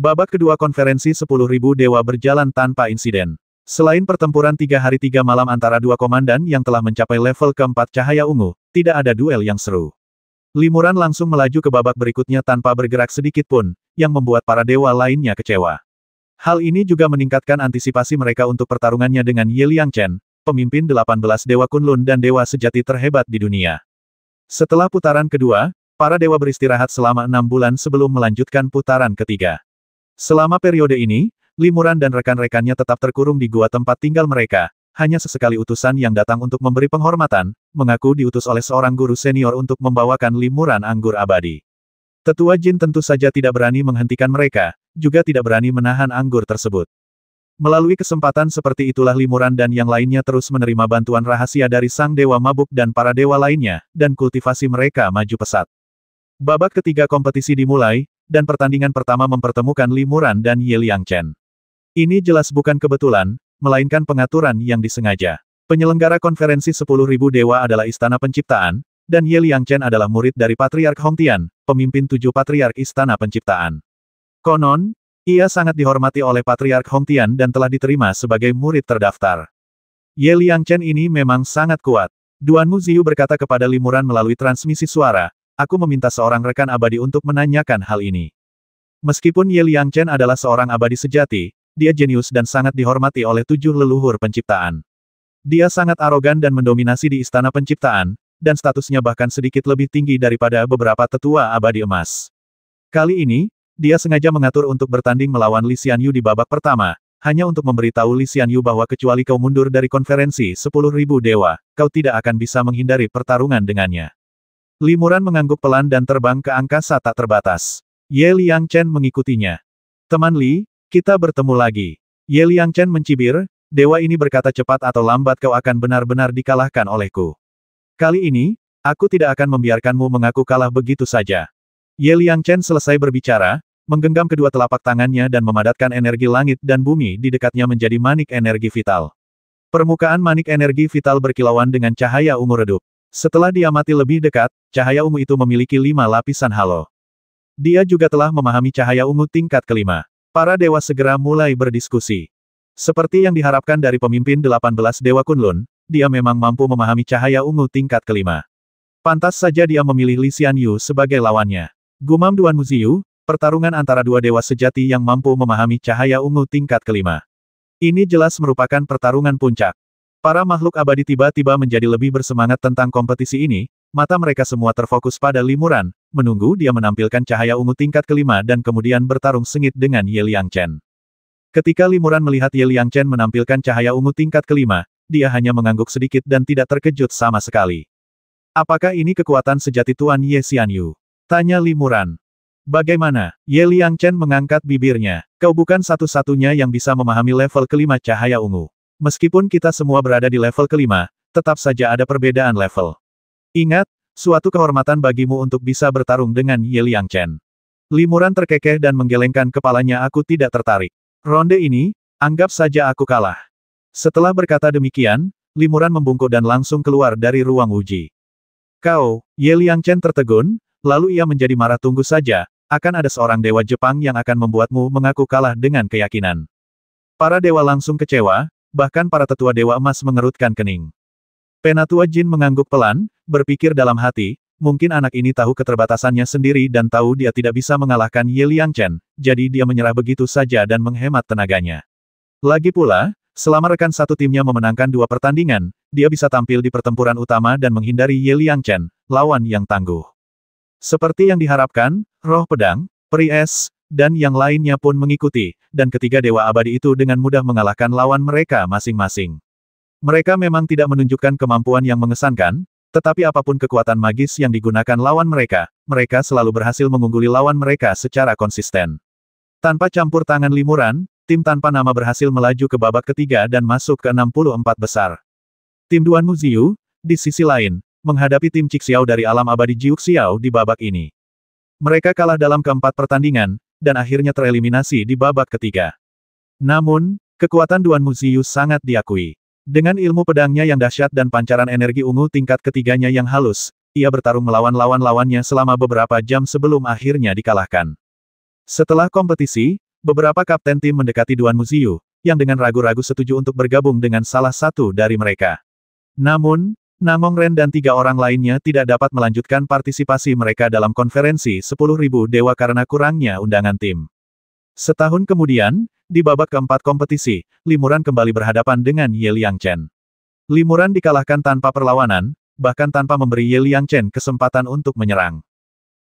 Babak kedua konferensi 10.000 dewa berjalan tanpa insiden. Selain pertempuran 3 hari 3 malam antara dua komandan yang telah mencapai level keempat cahaya ungu, tidak ada duel yang seru. Limuran langsung melaju ke babak berikutnya tanpa bergerak sedikit pun, yang membuat para dewa lainnya kecewa. Hal ini juga meningkatkan antisipasi mereka untuk pertarungannya dengan Ye Liangchen, pemimpin 18 Dewa Kunlun dan dewa sejati terhebat di dunia. Setelah putaran kedua, para dewa beristirahat selama 6 bulan sebelum melanjutkan putaran ketiga. Selama periode ini, Limuran dan rekan-rekannya tetap terkurung di gua tempat tinggal mereka, hanya sesekali utusan yang datang untuk memberi penghormatan, mengaku diutus oleh seorang guru senior untuk membawakan Limuran anggur abadi. Tetua Jin tentu saja tidak berani menghentikan mereka, juga tidak berani menahan anggur tersebut. Melalui kesempatan seperti itulah Limuran dan yang lainnya terus menerima bantuan rahasia dari Sang Dewa Mabuk dan para dewa lainnya, dan kultivasi mereka maju pesat. Babak ketiga kompetisi dimulai, dan pertandingan pertama mempertemukan Limuran dan Ye Liangchen. Ini jelas bukan kebetulan, melainkan pengaturan yang disengaja. Penyelenggara konferensi 10.000 dewa adalah Istana Penciptaan, dan Ye Liangchen adalah murid dari Patriark Hongtian, pemimpin 7 Patriark Istana Penciptaan. Konon, ia sangat dihormati oleh Patriark Hongtian dan telah diterima sebagai murid terdaftar. Ye Liangchen ini memang sangat kuat. Duanmu Ziyu berkata kepada Limuran melalui transmisi suara, aku meminta seorang rekan abadi untuk menanyakan hal ini. Meskipun Ye Liangchen adalah seorang abadi sejati, dia jenius dan sangat dihormati oleh 7 leluhur penciptaan. Dia sangat arogan dan mendominasi di Istana Penciptaan, dan statusnya bahkan sedikit lebih tinggi daripada beberapa tetua abadi emas. Kali ini, dia sengaja mengatur untuk bertanding melawan Li Xianyu di babak pertama, hanya untuk memberitahu Li Xianyu bahwa kecuali kau mundur dari konferensi 10.000 dewa, kau tidak akan bisa menghindari pertarungan dengannya. Limuran mengangguk pelan dan terbang ke angkasa tak terbatas. Ye Liangchen mengikutinya. Teman Li, kita bertemu lagi. Ye Liangchen mencibir, dewa ini berkata cepat atau lambat kau akan benar-benar dikalahkan olehku. Kali ini, aku tidak akan membiarkanmu mengaku kalah begitu saja. Ye Liangchen selesai berbicara, menggenggam kedua telapak tangannya dan memadatkan energi langit dan bumi di dekatnya menjadi manik energi vital. Permukaan manik energi vital berkilauan dengan cahaya ungu redup. Setelah diamati lebih dekat, cahaya ungu itu memiliki 5 lapisan halo. Dia juga telah memahami cahaya ungu tingkat kelima. Para dewa segera mulai berdiskusi. Seperti yang diharapkan dari pemimpin 18 Dewa Kunlun, dia memang mampu memahami cahaya ungu tingkat kelima. Pantas saja dia memilih Li Xianyu sebagai lawannya. Gumam Duanmu Ziyu, pertarungan antara dua dewa sejati yang mampu memahami cahaya ungu tingkat kelima. Ini jelas merupakan pertarungan puncak. Para makhluk abadi tiba-tiba menjadi lebih bersemangat tentang kompetisi ini, mata mereka semua terfokus pada Limuran, menunggu dia menampilkan cahaya ungu tingkat kelima dan kemudian bertarung sengit dengan Ye Liangchen. Ketika Limuran melihat Ye Liangchen menampilkan cahaya ungu tingkat kelima, dia hanya mengangguk sedikit dan tidak terkejut sama sekali. Apakah ini kekuatan sejati Tuan Ye Xianyu? Tanya Limuran. Bagaimana? Ye Liangchen mengangkat bibirnya. Kau bukan satu-satunya yang bisa memahami level kelima cahaya ungu. Meskipun kita semua berada di level kelima, tetap saja ada perbedaan level. Ingat, suatu kehormatan bagimu untuk bisa bertarung dengan Ye Liangchen. Limuran terkekeh dan menggelengkan kepalanya. Aku tidak tertarik. Ronde ini, anggap saja aku kalah. Setelah berkata demikian, Limuran membungkuk dan langsung keluar dari ruang uji. Kau, Ye Liangchen tertegun, lalu ia menjadi marah. Tunggu saja, akan ada seorang dewa Jepang yang akan membuatmu mengaku kalah dengan keyakinan. Para dewa langsung kecewa, bahkan para tetua dewa emas mengerutkan kening. Penatua Jin mengangguk pelan, berpikir dalam hati, mungkin anak ini tahu keterbatasannya sendiri dan tahu dia tidak bisa mengalahkan Ye Liangchen, jadi dia menyerah begitu saja dan menghemat tenaganya. Lagi pula, selama rekan satu timnya memenangkan 2 pertandingan, dia bisa tampil di pertempuran utama dan menghindari Ye Liangchen, lawan yang tangguh. Seperti yang diharapkan, roh pedang, peri es, dan yang lainnya pun mengikuti, dan ketiga dewa abadi itu dengan mudah mengalahkan lawan mereka masing-masing. Mereka memang tidak menunjukkan kemampuan yang mengesankan, tetapi apapun kekuatan magis yang digunakan lawan mereka, mereka selalu berhasil mengungguli lawan mereka secara konsisten. Tanpa campur tangan Limuran, tim tanpa nama berhasil melaju ke babak ketiga dan masuk ke 64 besar. Tim Duanmu Ziyu, di sisi lain, menghadapi tim Cixiao dari alam abadi Jiuxiao di babak ini. Mereka kalah dalam keempat pertandingan, dan akhirnya tereliminasi di babak ketiga. Namun, kekuatan Duanmu Ziyu sangat diakui. Dengan ilmu pedangnya yang dahsyat dan pancaran energi ungu tingkat ketiganya yang halus, ia bertarung melawan lawan-lawannya selama beberapa jam sebelum akhirnya dikalahkan. Setelah kompetisi, beberapa kapten tim mendekati Duan Muziu, yang dengan ragu-ragu setuju untuk bergabung dengan salah satu dari mereka. Namun, Nangong Ren dan 3 orang lainnya tidak dapat melanjutkan partisipasi mereka dalam konferensi 10.000 dewa karena kurangnya undangan tim. Setahun kemudian, di babak keempat kompetisi, Limuran kembali berhadapan dengan Ye Liangchen. Limuran dikalahkan tanpa perlawanan, bahkan tanpa memberi Ye Liangchen kesempatan untuk menyerang.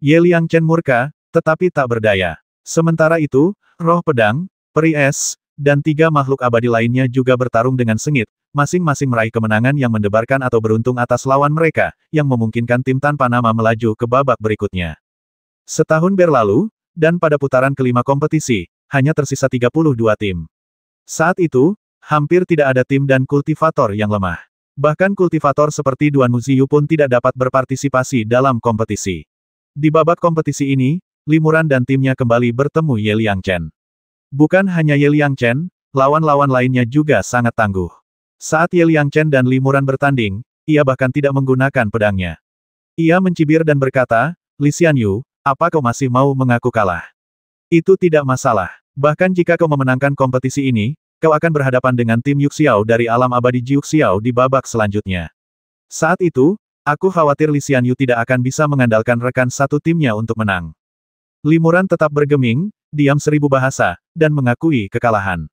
Ye Liangchen murka, tetapi tak berdaya. Sementara itu, roh pedang, peri es, dan 3 makhluk abadi lainnya juga bertarung dengan sengit, masing-masing meraih kemenangan yang mendebarkan atau beruntung atas lawan mereka, yang memungkinkan tim tanpa nama melaju ke babak berikutnya. Setahun berlalu, dan pada putaran kelima kompetisi, hanya tersisa 32 tim. Saat itu, hampir tidak ada tim dan kultivator yang lemah. Bahkan kultivator seperti Duan Muziu pun tidak dapat berpartisipasi dalam kompetisi. Di babak kompetisi ini, Limuran dan timnya kembali bertemu Ye Liangchen. Bukan hanya Ye Liangchen, lawan-lawan lainnya juga sangat tangguh. Saat Ye Liangchen dan Limuran bertanding, ia bahkan tidak menggunakan pedangnya. Ia mencibir dan berkata, "Li Xianyu, apa kau masih mau mengaku kalah? Itu tidak masalah. Bahkan jika kau memenangkan kompetisi ini, kau akan berhadapan dengan tim Yuxiao dari alam abadi Jiuxiao di babak selanjutnya. Saat itu, aku khawatir Li Xianyu tidak akan bisa mengandalkan rekan satu timnya untuk menang." Limuran tetap bergeming, diam 1000 bahasa, dan mengakui kekalahan.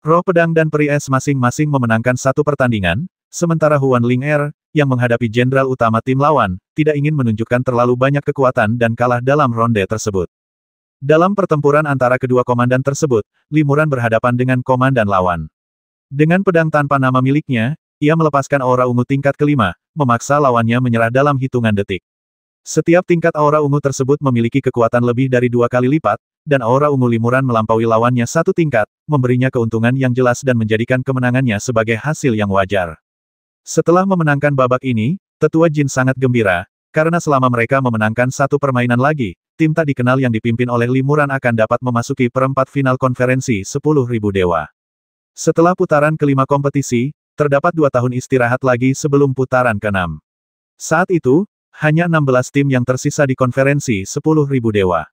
Roh pedang dan peri es masing-masing memenangkan satu pertandingan, sementara Huan Ling yang menghadapi jenderal utama tim lawan, tidak ingin menunjukkan terlalu banyak kekuatan dan kalah dalam ronde tersebut. Dalam pertempuran antara kedua komandan tersebut, Limuran berhadapan dengan komandan lawan. Dengan pedang tanpa nama miliknya, ia melepaskan aura ungu tingkat kelima, memaksa lawannya menyerah dalam hitungan detik. Setiap tingkat aura ungu tersebut memiliki kekuatan lebih dari 2 kali lipat, dan aura ungu Limuran melampaui lawannya satu tingkat, memberinya keuntungan yang jelas dan menjadikan kemenangannya sebagai hasil yang wajar. Setelah memenangkan babak ini, Tetua Jin sangat gembira, karena selama mereka memenangkan satu permainan lagi, tim tak dikenal yang dipimpin oleh Limuran akan dapat memasuki perempat final konferensi 10.000 dewa. Setelah putaran kelima kompetisi, terdapat 2 tahun istirahat lagi sebelum putaran ke-6. Saat itu, hanya 16 tim yang tersisa di konferensi 10.000 dewa.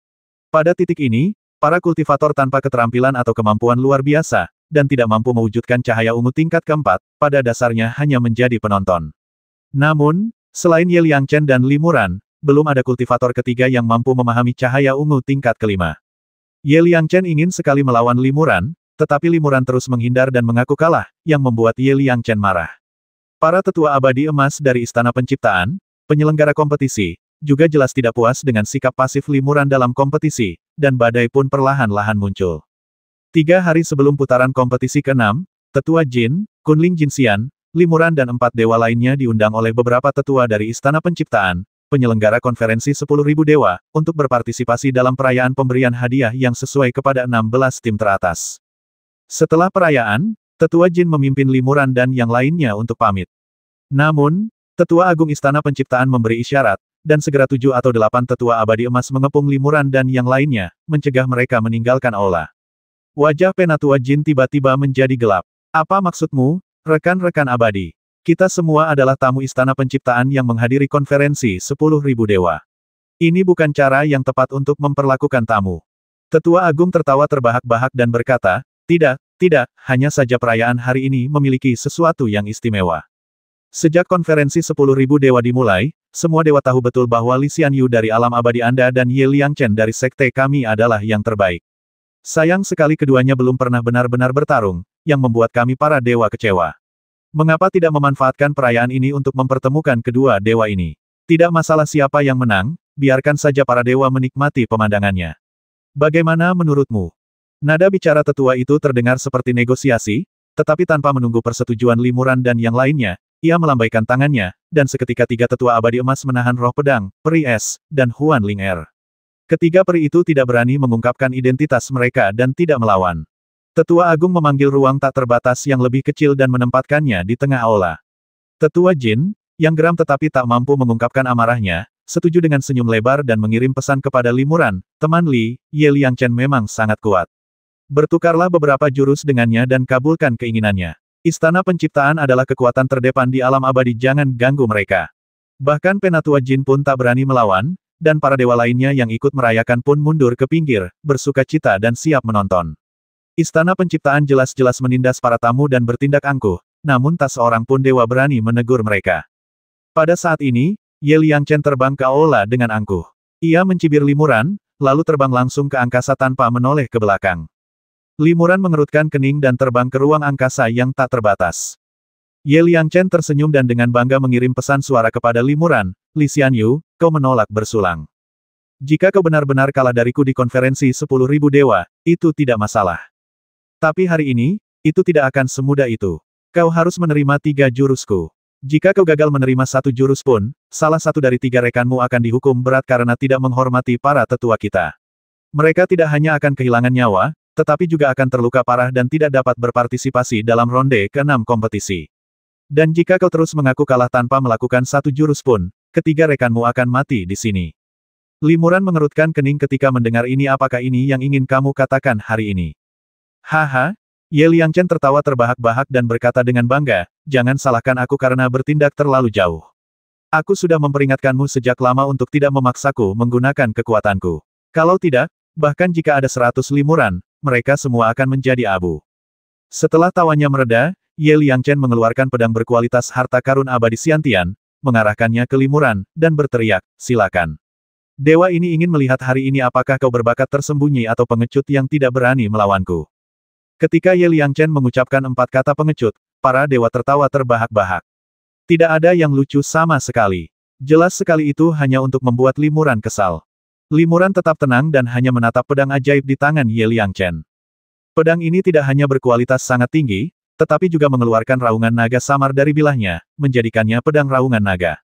Pada titik ini, para kultivator tanpa keterampilan atau kemampuan luar biasa, dan tidak mampu mewujudkan cahaya ungu tingkat keempat, pada dasarnya hanya menjadi penonton. Namun, selain Ye Liangchen dan Limuran, belum ada kultivator ketiga yang mampu memahami cahaya ungu tingkat kelima. Ye Liangchen ingin sekali melawan Limuran, tetapi Limuran terus menghindar dan mengaku kalah, yang membuat Ye Liangchen marah. Para tetua abadi emas dari Istana Penciptaan, penyelenggara kompetisi, juga jelas tidak puas dengan sikap pasif Limuran dalam kompetisi, dan badai pun perlahan-lahan muncul. 3 hari sebelum putaran kompetisi ke-6, Tetua Jin, Kunling Jinxian, Limuran dan 4 dewa lainnya diundang oleh beberapa tetua dari Istana Penciptaan, penyelenggara konferensi 10.000 dewa, untuk berpartisipasi dalam perayaan pemberian hadiah yang sesuai kepada 16 tim teratas. Setelah perayaan, Tetua Jin memimpin Limuran dan yang lainnya untuk pamit. Namun, Tetua Agung Istana Penciptaan memberi isyarat, dan segera 7 atau 8 tetua abadi emas mengepung Limuran dan yang lainnya, mencegah mereka meninggalkan aula. Wajah Penatua Jin tiba-tiba menjadi gelap. "Apa maksudmu, rekan-rekan abadi? Kita semua adalah tamu Istana Penciptaan yang menghadiri konferensi 10.000 dewa. Ini bukan cara yang tepat untuk memperlakukan tamu." Tetua Agung tertawa terbahak-bahak dan berkata, "Tidak, tidak, hanya saja perayaan hari ini memiliki sesuatu yang istimewa. Sejak konferensi 10.000 dewa dimulai, semua dewa tahu betul bahwa Li Xianyu dari alam abadi Anda dan Ye Liangchen dari sekte kami adalah yang terbaik. Sayang sekali keduanya belum pernah benar-benar bertarung, yang membuat kami para dewa kecewa. Mengapa tidak memanfaatkan perayaan ini untuk mempertemukan kedua dewa ini? Tidak masalah siapa yang menang, biarkan saja para dewa menikmati pemandangannya. Bagaimana menurutmu?" Nada bicara tetua itu terdengar seperti negosiasi, tetapi tanpa menunggu persetujuan Limuran dan yang lainnya, ia melambaikan tangannya, dan seketika 3 tetua abadi emas menahan roh pedang, peri es, dan Huan Ling. Ketiga peri itu tidak berani mengungkapkan identitas mereka dan tidak melawan. Tetua Agung memanggil ruang tak terbatas yang lebih kecil dan menempatkannya di tengah aula. Tetua Jin, yang geram tetapi tak mampu mengungkapkan amarahnya, setuju dengan senyum lebar dan mengirim pesan kepada Limuran, "Teman Li, Ye Liangchen memang sangat kuat. Bertukarlah beberapa jurus dengannya dan kabulkan keinginannya. Istana Penciptaan adalah kekuatan terdepan di alam abadi, jangan ganggu mereka." Bahkan Penatua Jin pun tak berani melawan, dan para dewa lainnya yang ikut merayakan pun mundur ke pinggir, bersuka cita dan siap menonton. Istana penciptaan jelas-jelas menindas para tamu dan bertindak angkuh, namun tak seorang pun dewa berani menegur mereka. Pada saat ini, Ye Liangchen terbang ke aula dengan angkuh. Ia mencibir limuran, lalu terbang langsung ke angkasa tanpa menoleh ke belakang. Limuran mengerutkan kening dan terbang ke ruang angkasa yang tak terbatas. Ye Liangchen tersenyum dan dengan bangga mengirim pesan suara kepada limuran, Li Xianyu, kau menolak bersulang. Jika kau benar-benar kalah dariku di konferensi 10.000 dewa, itu tidak masalah. Tapi hari ini, itu tidak akan semudah itu. Kau harus menerima 3 jurusku. Jika kau gagal menerima 1 jurus pun, salah satu dari 3 rekanmu akan dihukum berat karena tidak menghormati para tetua kita. Mereka tidak hanya akan kehilangan nyawa, tetapi juga akan terluka parah dan tidak dapat berpartisipasi dalam ronde ke-6 kompetisi. Dan jika kau terus mengaku kalah tanpa melakukan 1 jurus pun, ketiga rekanmu akan mati di sini. Limuran mengerutkan kening ketika mendengar ini. Apakah ini yang ingin kamu katakan hari ini? Haha, Ye Liangchen tertawa terbahak-bahak dan berkata dengan bangga, jangan salahkan aku karena bertindak terlalu jauh. Aku sudah memperingatkanmu sejak lama untuk tidak memaksaku menggunakan kekuatanku. Kalau tidak, bahkan jika ada 100 limuran, mereka semua akan menjadi abu. Setelah tawanya mereda, Ye Liangchen mengeluarkan pedang berkualitas harta karun abadi Xiantian, mengarahkannya ke limuran, dan berteriak, silakan. Dewa ini ingin melihat hari ini apakah kau berbakat tersembunyi atau pengecut yang tidak berani melawanku. Ketika Ye Liangchen mengucapkan 4 kata pengecut, para dewa tertawa terbahak-bahak. Tidak ada yang lucu sama sekali. Jelas sekali itu hanya untuk membuat limuran kesal. Limuran tetap tenang dan hanya menatap pedang ajaib di tangan Ye Liangchen. Pedang ini tidak hanya berkualitas sangat tinggi, tetapi juga mengeluarkan raungan naga samar dari bilahnya, menjadikannya pedang raungan naga.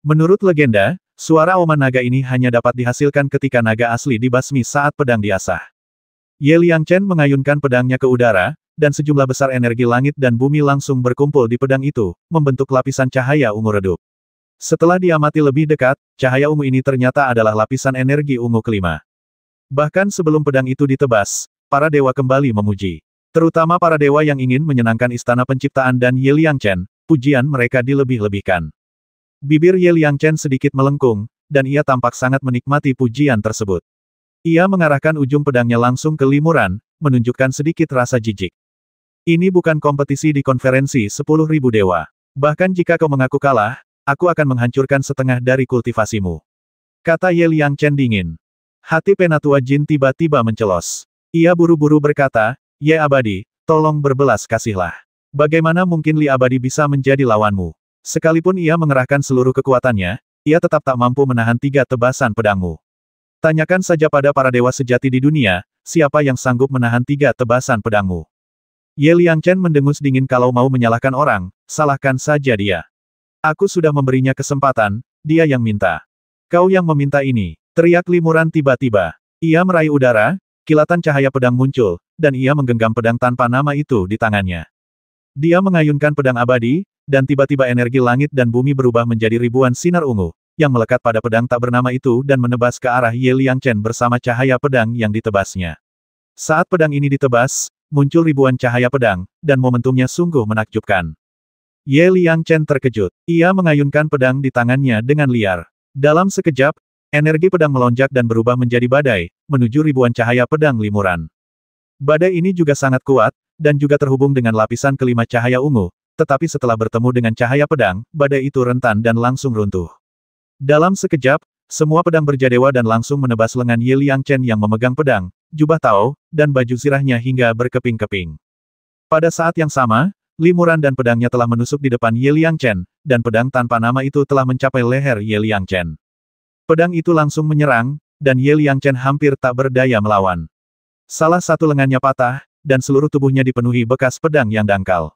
Menurut legenda, suara auman naga ini hanya dapat dihasilkan ketika naga asli dibasmi saat pedang diasah. Ye Liangchen mengayunkan pedangnya ke udara, dan sejumlah besar energi langit dan bumi langsung berkumpul di pedang itu, membentuk lapisan cahaya ungu redup. Setelah diamati lebih dekat, cahaya ungu ini ternyata adalah lapisan energi ungu kelima. Bahkan sebelum pedang itu ditebas, para dewa kembali memuji. Terutama para dewa yang ingin menyenangkan istana penciptaan dan Ye Liangchen, pujian mereka dilebih-lebihkan. Bibir Ye Liangchen sedikit melengkung, dan ia tampak sangat menikmati pujian tersebut. Ia mengarahkan ujung pedangnya langsung ke limuran, menunjukkan sedikit rasa jijik. Ini bukan kompetisi di konferensi 10.000 dewa. Bahkan jika kau mengaku kalah, aku akan menghancurkan setengah dari kultivasimu. Kata Ye Liangchen dingin. Hati Penatua Jin tiba-tiba mencelos. Ia buru-buru berkata, Ye Abadi, tolong berbelas kasihlah. Bagaimana mungkin Li Abadi bisa menjadi lawanmu? Sekalipun ia mengerahkan seluruh kekuatannya, ia tetap tak mampu menahan 3 tebasan pedangmu. Tanyakan saja pada para dewa sejati di dunia, siapa yang sanggup menahan 3 tebasan pedangmu. Ye Liangchen mendengus dingin. Kalau mau menyalahkan orang, salahkan saja dia. Aku sudah memberinya kesempatan, dia yang minta. Kau yang meminta ini, teriak limuran tiba-tiba. Ia meraih udara, kilatan cahaya pedang muncul, dan ia menggenggam pedang tanpa nama itu di tangannya. Dia mengayunkan pedang abadi, dan tiba-tiba energi langit dan bumi berubah menjadi ribuan sinar ungu, yang melekat pada pedang tak bernama itu dan menebas ke arah Ye Liangchen bersama cahaya pedang yang ditebasnya. Saat pedang ini ditebas, muncul ribuan cahaya pedang, dan momentumnya sungguh menakjubkan. Ye Liangchen terkejut. Ia mengayunkan pedang di tangannya dengan liar. Dalam sekejap, energi pedang melonjak dan berubah menjadi badai, menuju ribuan cahaya pedang limuran. Badai ini juga sangat kuat, dan juga terhubung dengan lapisan kelima cahaya ungu, tetapi setelah bertemu dengan cahaya pedang, badai itu rentan dan langsung runtuh. Dalam sekejap, semua pedang berjadewa dan langsung menebas lengan Ye Liangchen yang memegang pedang, jubah Tao, dan baju zirahnya hingga berkeping-keping. Pada saat yang sama, limuran dan pedangnya telah menusuk di depan Ye Liangchen, dan pedang tanpa nama itu telah mencapai leher Ye Liangchen. Pedang itu langsung menyerang, dan Ye Liangchen hampir tak berdaya melawan. Salah satu lengannya patah, dan seluruh tubuhnya dipenuhi bekas pedang yang dangkal.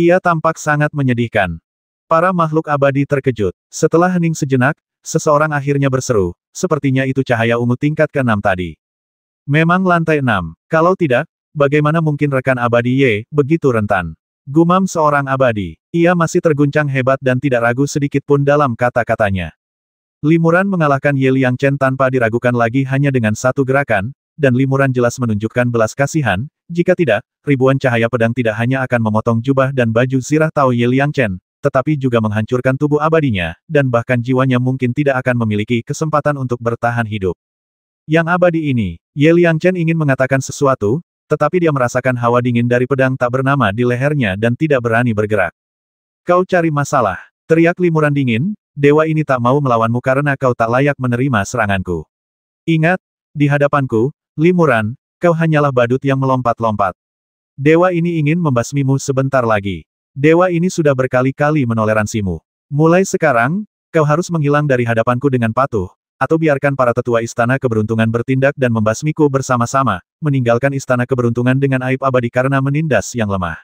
Ia tampak sangat menyedihkan. Para makhluk abadi terkejut. Setelah hening sejenak, seseorang akhirnya berseru, sepertinya itu cahaya ungu tingkat ke-6 tadi. Memang lantai 6. Kalau tidak, bagaimana mungkin rekan abadi Ye begitu rentan? Gumam seorang abadi. Ia masih terguncang hebat dan tidak ragu sedikit pun dalam kata-katanya. Limuran mengalahkan Ye Liangchen tanpa diragukan lagi hanya dengan satu gerakan, dan limuran jelas menunjukkan belas kasihan, jika tidak, ribuan cahaya pedang tidak hanya akan memotong jubah dan baju zirah Tao Ye Liangchen, tetapi juga menghancurkan tubuh abadinya, dan bahkan jiwanya mungkin tidak akan memiliki kesempatan untuk bertahan hidup. Yang abadi ini, Ye Liangchen ingin mengatakan sesuatu, tetapi dia merasakan hawa dingin dari pedang tak bernama di lehernya dan tidak berani bergerak. Kau cari masalah, teriak limuran dingin, dewa ini tak mau melawanmu karena kau tak layak menerima seranganku. Ingat, di hadapanku, limuran, kau hanyalah badut yang melompat-lompat. Dewa ini ingin membasmimu sebentar lagi. Dewa ini sudah berkali-kali menoleransimu. Mulai sekarang, kau harus menghilang dari hadapanku dengan patuh, atau biarkan para tetua istana keberuntungan bertindak dan membasmiku bersama-sama, meninggalkan istana keberuntungan dengan aib abadi karena menindas yang lemah.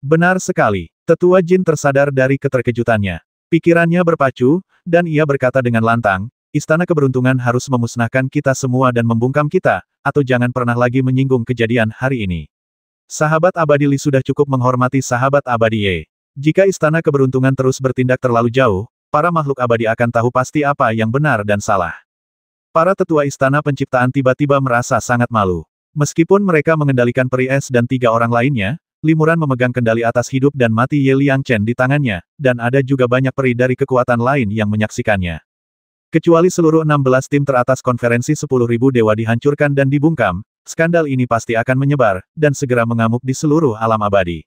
Benar sekali, tetua Jin tersadar dari keterkejutannya. Pikirannya berpacu, dan ia berkata dengan lantang, istana keberuntungan harus memusnahkan kita semua dan membungkam kita, atau jangan pernah lagi menyinggung kejadian hari ini. Sahabat abadi Li sudah cukup menghormati sahabat abadi Ye. Jika istana keberuntungan terus bertindak terlalu jauh, para makhluk abadi akan tahu pasti apa yang benar dan salah. Para tetua istana penciptaan tiba-tiba merasa sangat malu. Meskipun mereka mengendalikan peri es dan 3 orang lainnya, limuran memegang kendali atas hidup dan mati Ye Liangchen di tangannya, dan ada juga banyak peri dari kekuatan lain yang menyaksikannya. Kecuali seluruh 16 tim teratas konferensi 10.000 dewa dihancurkan dan dibungkam, skandal ini pasti akan menyebar, dan segera mengamuk di seluruh alam abadi.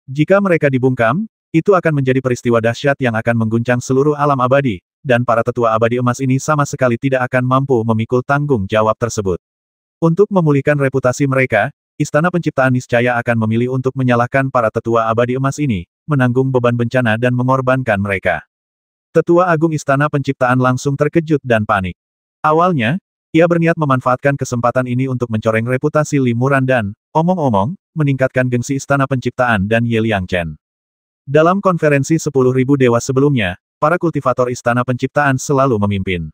Jika mereka dibungkam, itu akan menjadi peristiwa dahsyat yang akan mengguncang seluruh alam abadi, dan para tetua abadi emas ini sama sekali tidak akan mampu memikul tanggung jawab tersebut. Untuk memulihkan reputasi mereka, Istana Penciptaan niscaya akan memilih untuk menyalahkan para tetua abadi emas ini, menanggung beban bencana dan mengorbankan mereka. Tetua Agung Istana Penciptaan langsung terkejut dan panik. Awalnya, ia berniat memanfaatkan kesempatan ini untuk mencoreng reputasi limuran dan, omong-omong, meningkatkan gengsi Istana Penciptaan dan Ye Liangchen. Dalam konferensi 10.000 dewa sebelumnya, para kultivator Istana Penciptaan selalu memimpin.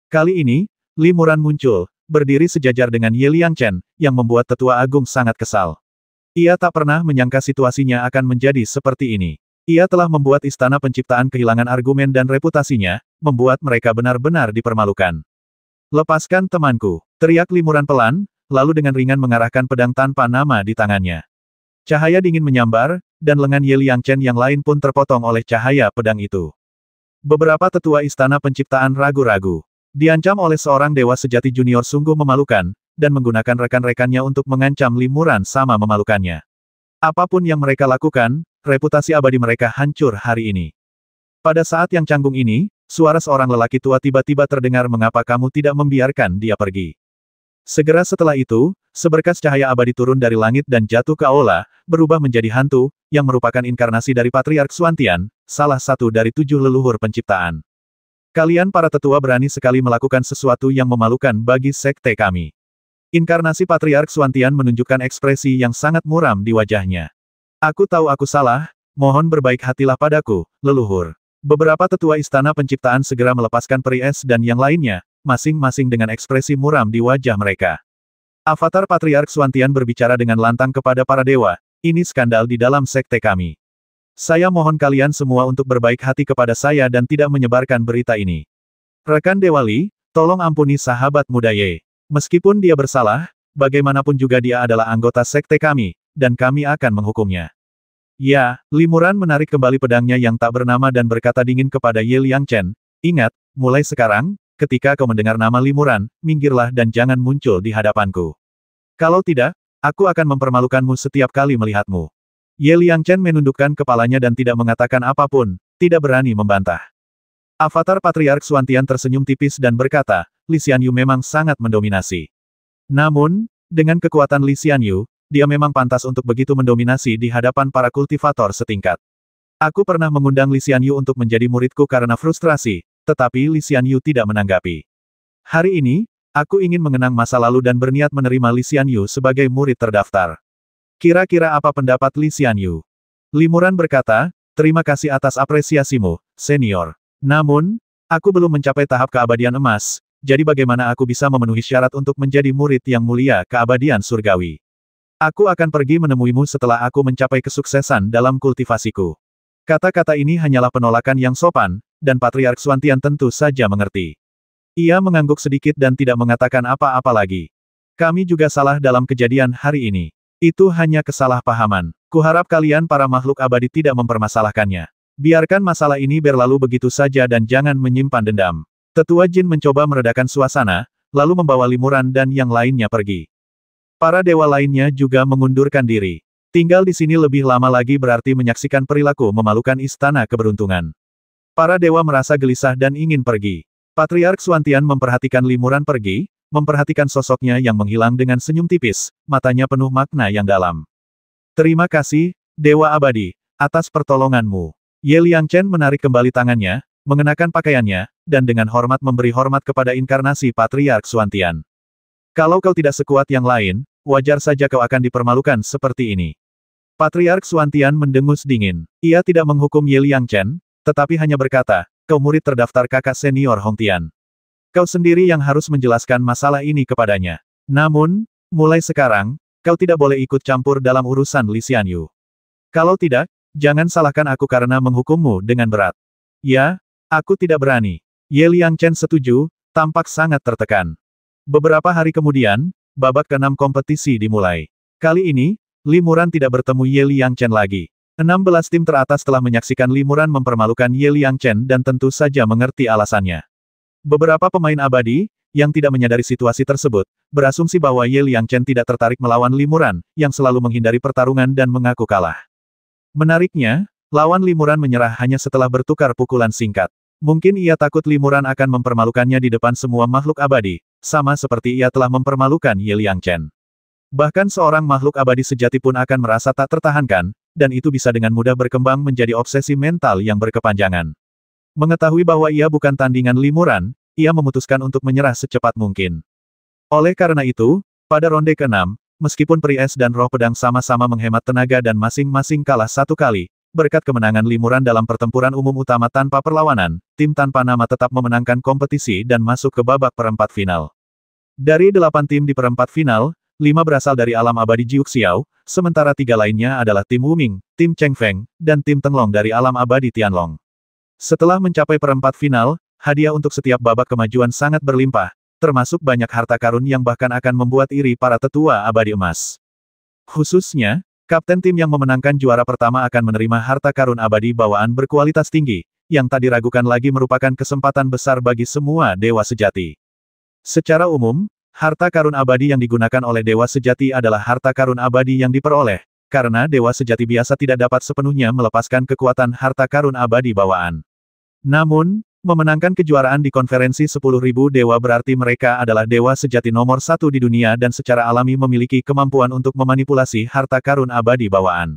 Kali ini, limuran muncul, berdiri sejajar dengan Ye Liangchen, yang membuat Tetua Agung sangat kesal. Ia tak pernah menyangka situasinya akan menjadi seperti ini. Ia telah membuat Istana Penciptaan kehilangan argumen dan reputasinya, membuat mereka benar-benar dipermalukan. Lepaskan temanku, teriak limuran pelan, lalu dengan ringan mengarahkan pedang tanpa nama di tangannya. Cahaya dingin menyambar, dan lengan Ye Liangchen yang lain pun terpotong oleh cahaya pedang itu. Beberapa tetua Istana Penciptaan ragu-ragu. Diancam oleh seorang dewa sejati junior sungguh memalukan, dan menggunakan rekan-rekannya untuk mengancam limuran sama memalukannya. Apapun yang mereka lakukan, reputasi abadi mereka hancur hari ini. Pada saat yang canggung ini, suara seorang lelaki tua tiba-tiba terdengar mengapa kamu tidak membiarkan dia pergi. Segera setelah itu, seberkas cahaya abadi turun dari langit dan jatuh ke aula, berubah menjadi hantu, yang merupakan inkarnasi dari Patriark Xuantian, salah satu dari 7 leluhur penciptaan. Kalian para tetua berani sekali melakukan sesuatu yang memalukan bagi sekte kami. Inkarnasi Patriark Xuantian menunjukkan ekspresi yang sangat muram di wajahnya. Aku tahu aku salah, mohon berbaik hatilah padaku, leluhur. Beberapa tetua Istana Penciptaan segera melepaskan peri es dan yang lainnya, masing-masing dengan ekspresi muram di wajah mereka. Avatar Patriark Xuantian berbicara dengan lantang kepada para dewa, ini skandal di dalam sekte kami. Saya mohon kalian semua untuk berbaik hati kepada saya dan tidak menyebarkan berita ini. Rekan Dewa Li, tolong ampuni sahabat muda Ye. Meskipun dia bersalah, bagaimanapun juga dia adalah anggota sekte kami, dan kami akan menghukumnya. Ya, limuran menarik kembali pedangnya yang tak bernama dan berkata dingin kepada Ye Liangchen, ingat, mulai sekarang, ketika kau mendengar nama limuran, minggirlah dan jangan muncul di hadapanku. Kalau tidak, aku akan mempermalukanmu setiap kali melihatmu. Ye Liangchen menundukkan kepalanya dan tidak mengatakan apapun, tidak berani membantah. Avatar Patriark Xuantian tersenyum tipis dan berkata, Li Xianyu memang sangat mendominasi. Namun, dengan kekuatan Li Xianyu, dia memang pantas untuk begitu mendominasi di hadapan para kultivator setingkat. Aku pernah mengundang Li Xianyu untuk menjadi muridku karena frustrasi, tetapi Li Xianyu tidak menanggapi. Hari ini, aku ingin mengenang masa lalu dan berniat menerima Li Xianyu sebagai murid terdaftar. Kira-kira apa pendapat Li Xianyu? Limuran berkata, terima kasih atas apresiasimu, senior. Namun, aku belum mencapai tahap keabadian emas, jadi bagaimana aku bisa memenuhi syarat untuk menjadi murid yang mulia keabadian surgawi? Aku akan pergi menemuimu setelah aku mencapai kesuksesan dalam kultivasiku. Kata-kata ini hanyalah penolakan yang sopan, dan Patriark Xuantian tentu saja mengerti. Ia mengangguk sedikit dan tidak mengatakan apa-apa lagi. Kami juga salah dalam kejadian hari ini. Itu hanya kesalahpahaman. Kuharap kalian para makhluk abadi tidak mempermasalahkannya. Biarkan masalah ini berlalu begitu saja dan jangan menyimpan dendam. Tetua Jin mencoba meredakan suasana, lalu membawa Limuran dan yang lainnya pergi. Para dewa lainnya juga mengundurkan diri. Tinggal di sini lebih lama lagi berarti menyaksikan perilaku memalukan istana keberuntungan. Para dewa merasa gelisah dan ingin pergi. Patriark Xuantian memperhatikan Limuran pergi, memperhatikan sosoknya yang menghilang dengan senyum tipis, matanya penuh makna yang dalam. Terima kasih, Dewa Abadi, atas pertolonganmu. Ye Liangchen menarik kembali tangannya, mengenakan pakaiannya, dan dengan hormat memberi hormat kepada inkarnasi Patriark Xuantian. Kalau kau tidak sekuat yang lain, wajar saja kau akan dipermalukan seperti ini. Patriark Xuantian mendengus dingin. Ia tidak menghukum Ye Liangchen, tetapi hanya berkata, kau murid terdaftar kakak senior Hong Tian. Kau sendiri yang harus menjelaskan masalah ini kepadanya. Namun, mulai sekarang, kau tidak boleh ikut campur dalam urusan Li Xianyu. Kalau tidak, jangan salahkan aku karena menghukummu dengan berat. Ya, aku tidak berani. Ye Liangchen setuju, tampak sangat tertekan. Beberapa hari kemudian, babak ke-6 kompetisi dimulai. Kali ini, Limuran tidak bertemu Ye Liangchen lagi. 16 tim teratas telah menyaksikan Limuran mempermalukan Ye Liangchen dan tentu saja mengerti alasannya. Beberapa pemain abadi, yang tidak menyadari situasi tersebut, berasumsi bahwa Ye Liangchen tidak tertarik melawan Limuran, yang selalu menghindari pertarungan dan mengaku kalah. Menariknya, lawan Limuran menyerah hanya setelah bertukar pukulan singkat. Mungkin ia takut Limuran akan mempermalukannya di depan semua makhluk abadi, sama seperti ia telah mempermalukan Ye Liangchen. Bahkan seorang makhluk abadi sejati pun akan merasa tak tertahankan, dan itu bisa dengan mudah berkembang menjadi obsesi mental yang berkepanjangan. Mengetahui bahwa ia bukan tandingan Limuran, ia memutuskan untuk menyerah secepat mungkin. Oleh karena itu, pada ronde ke-6, meskipun Peri Es dan Roh Pedang sama-sama menghemat tenaga dan masing-masing kalah satu kali, berkat kemenangan Limuran dalam pertempuran umum utama tanpa perlawanan, tim tanpa nama tetap memenangkan kompetisi dan masuk ke babak perempat final. Dari 8 tim di perempat final, 5 berasal dari alam abadi Jiuxiao, sementara 3 lainnya adalah tim Wuming, tim Cheng Feng, dan tim Tenglong dari alam abadi Tianlong. Setelah mencapai perempat final, hadiah untuk setiap babak kemajuan sangat berlimpah, termasuk banyak harta karun yang bahkan akan membuat iri para tetua abadi emas. Khususnya, kapten tim yang memenangkan juara pertama akan menerima harta karun abadi bawaan berkualitas tinggi, yang tak diragukan lagi merupakan kesempatan besar bagi semua dewa sejati. Secara umum, harta karun abadi yang digunakan oleh dewa sejati adalah harta karun abadi yang diperoleh, karena dewa sejati biasa tidak dapat sepenuhnya melepaskan kekuatan harta karun abadi bawaan. Namun, memenangkan kejuaraan di konferensi 10.000 dewa berarti mereka adalah dewa sejati nomor 1 di dunia dan secara alami memiliki kemampuan untuk memanipulasi harta karun abadi bawaan.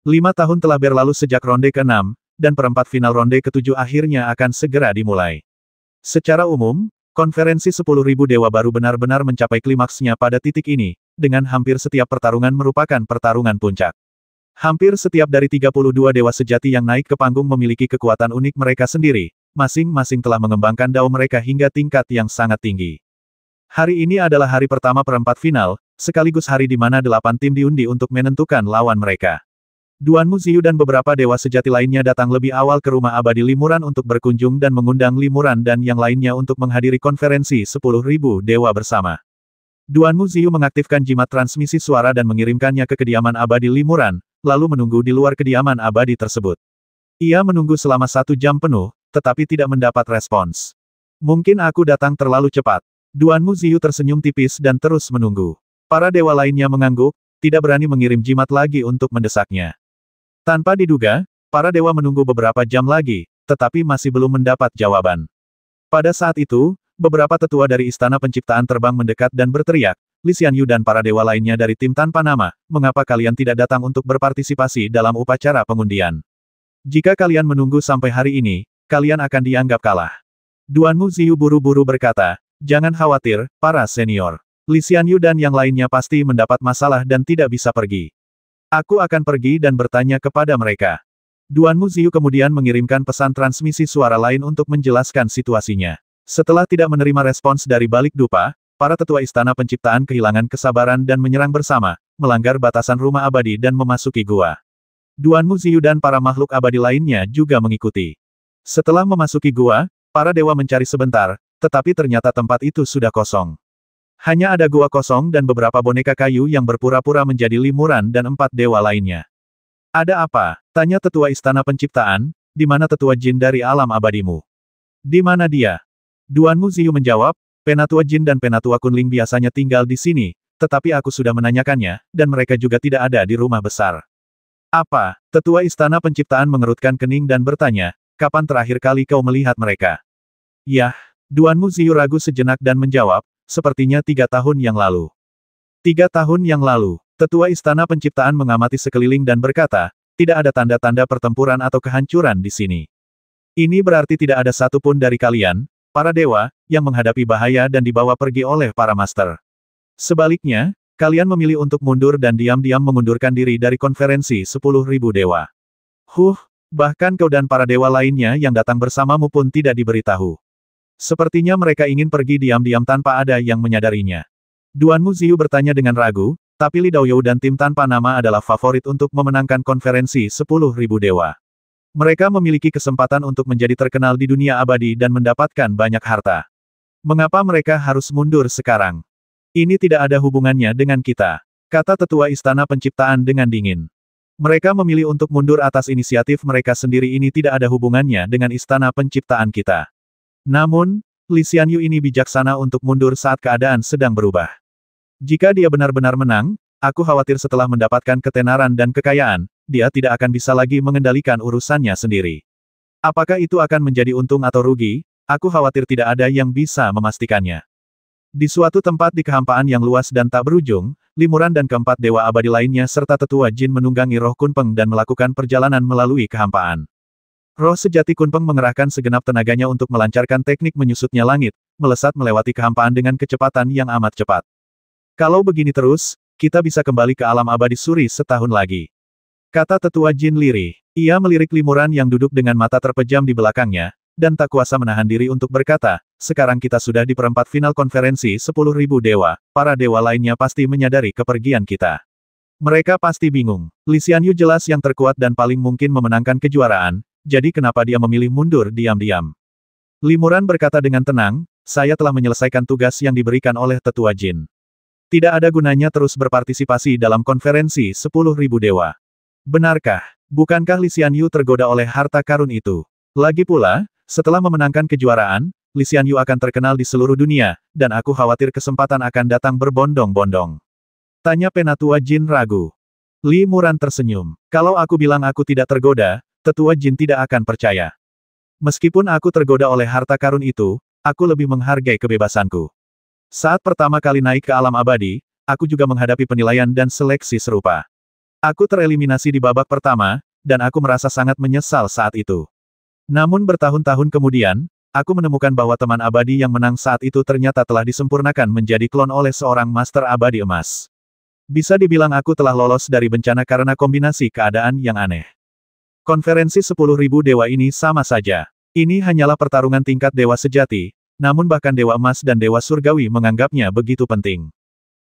5 tahun telah berlalu sejak ronde ke-6, dan perempat final ronde ke-7 akhirnya akan segera dimulai. Secara umum, konferensi 10.000 dewa baru benar-benar mencapai klimaksnya pada titik ini, dengan hampir setiap pertarungan merupakan pertarungan puncak. Hampir setiap dari 32 dewa sejati yang naik ke panggung memiliki kekuatan unik mereka sendiri. Masing-masing telah mengembangkan dao mereka hingga tingkat yang sangat tinggi. Hari ini adalah hari pertama perempat final, sekaligus hari di mana 8 tim diundi untuk menentukan lawan mereka. Duan Muziu dan beberapa dewa sejati lainnya datang lebih awal ke rumah abadi Limuran untuk berkunjung dan mengundang Limuran dan yang lainnya untuk menghadiri konferensi 10.000 dewa bersama. Duan Muziu mengaktifkan jimat transmisi suara dan mengirimkannya ke kediaman abadi Limuran, lalu menunggu di luar kediaman abadi tersebut. Ia menunggu selama 1 jam penuh, tetapi tidak mendapat respons. Mungkin aku datang terlalu cepat. Duan Muziu tersenyum tipis dan terus menunggu. Para dewa lainnya mengangguk, tidak berani mengirim jimat lagi untuk mendesaknya. Tanpa diduga, para dewa menunggu beberapa jam lagi, tetapi masih belum mendapat jawaban. Pada saat itu, beberapa tetua dari Istana Penciptaan terbang mendekat dan berteriak, Li Xianyu dan para dewa lainnya dari tim tanpa nama, mengapa kalian tidak datang untuk berpartisipasi dalam upacara pengundian? Jika kalian menunggu sampai hari ini, kalian akan dianggap kalah. Duan Muziu buru-buru berkata, jangan khawatir, para senior. Li Xianyu dan yang lainnya pasti mendapat masalah dan tidak bisa pergi. Aku akan pergi dan bertanya kepada mereka. Duan Muziu kemudian mengirimkan pesan transmisi suara lain untuk menjelaskan situasinya. Setelah tidak menerima respons dari balik dupa, para tetua Istana Penciptaan kehilangan kesabaran dan menyerang bersama, melanggar batasan rumah abadi dan memasuki gua. Duan Muziu dan para makhluk abadi lainnya juga mengikuti. Setelah memasuki gua, para dewa mencari sebentar, tetapi ternyata tempat itu sudah kosong. Hanya ada gua kosong dan beberapa boneka kayu yang berpura-pura menjadi Limuran dan 4 dewa lainnya. Ada apa? Tanya tetua Istana Penciptaan, di mana tetua jin dari alam abadimu? Di mana dia? Duan Muziu menjawab, Penatua Jin dan Penatua Kunling biasanya tinggal di sini, tetapi aku sudah menanyakannya, dan mereka juga tidak ada di rumah besar. Apa? Tetua Istana Penciptaan mengerutkan kening dan bertanya, kapan terakhir kali kau melihat mereka? Yah, Duan Muziu ragu sejenak dan menjawab, sepertinya 3 tahun yang lalu. 3 tahun yang lalu, Tetua Istana Penciptaan mengamati sekeliling dan berkata, tidak ada tanda-tanda pertempuran atau kehancuran di sini. Ini berarti tidak ada satupun dari kalian, para dewa, yang menghadapi bahaya dan dibawa pergi oleh para master. Sebaliknya, kalian memilih untuk mundur dan diam-diam mengundurkan diri dari konferensi 10.000 dewa. Bahkan kau dan para dewa lainnya yang datang bersamamu pun tidak diberitahu. Sepertinya mereka ingin pergi diam-diam tanpa ada yang menyadarinya. Duan Muziu bertanya dengan ragu, tapi Li Daoyou dan tim tanpa nama adalah favorit untuk memenangkan konferensi 10.000 dewa. Mereka memiliki kesempatan untuk menjadi terkenal di dunia abadi dan mendapatkan banyak harta. Mengapa mereka harus mundur sekarang? Ini tidak ada hubungannya dengan kita, kata Tetua Istana Penciptaan dengan dingin. Mereka memilih untuk mundur atas inisiatif mereka sendiri, ini tidak ada hubungannya dengan Istana Penciptaan kita. Namun, Li Xianyu ini bijaksana untuk mundur saat keadaan sedang berubah. Jika dia benar-benar menang, aku khawatir setelah mendapatkan ketenaran dan kekayaan, dia tidak akan bisa lagi mengendalikan urusannya sendiri. Apakah itu akan menjadi untung atau rugi? Aku khawatir tidak ada yang bisa memastikannya. Di suatu tempat di kehampaan yang luas dan tak berujung, Limuran dan keempat dewa abadi lainnya serta tetua jin menunggangi roh Kunpeng dan melakukan perjalanan melalui kehampaan. Roh sejati Kunpeng mengerahkan segenap tenaganya untuk melancarkan teknik menyusutnya langit, melesat melewati kehampaan dengan kecepatan yang amat cepat. Kalau begini terus, kita bisa kembali ke alam abadi suri setahun lagi, kata tetua jin lirih. Ia melirik Limuran yang duduk dengan mata terpejam di belakangnya, dan tak kuasa menahan diri untuk berkata, sekarang kita sudah di perempat final konferensi 10.000 dewa, para dewa lainnya pasti menyadari kepergian kita. Mereka pasti bingung. Li Xianyu jelas yang terkuat dan paling mungkin memenangkan kejuaraan, jadi kenapa dia memilih mundur diam-diam? Limuran berkata dengan tenang, saya telah menyelesaikan tugas yang diberikan oleh tetua jin. Tidak ada gunanya terus berpartisipasi dalam konferensi 10.000 dewa. Benarkah? Bukankah Li Xianyu tergoda oleh harta karun itu? Lagi pula, setelah memenangkan kejuaraan, Li Xianyu akan terkenal di seluruh dunia, dan aku khawatir kesempatan akan datang berbondong-bondong. Tanya Penatua Jin ragu. Li Muran tersenyum. Kalau aku bilang aku tidak tergoda, tetua jin tidak akan percaya. Meskipun aku tergoda oleh harta karun itu, aku lebih menghargai kebebasanku. Saat pertama kali naik ke alam abadi, aku juga menghadapi penilaian dan seleksi serupa. Aku tereliminasi di babak pertama, dan aku merasa sangat menyesal saat itu. Namun bertahun-tahun kemudian, aku menemukan bahwa teman abadi yang menang saat itu ternyata telah disempurnakan menjadi klon oleh seorang master abadi emas. Bisa dibilang aku telah lolos dari bencana karena kombinasi keadaan yang aneh. Konferensi 10.000 dewa ini sama saja. Ini hanyalah pertarungan tingkat dewa sejati, namun bahkan dewa emas dan dewa surgawi menganggapnya begitu penting.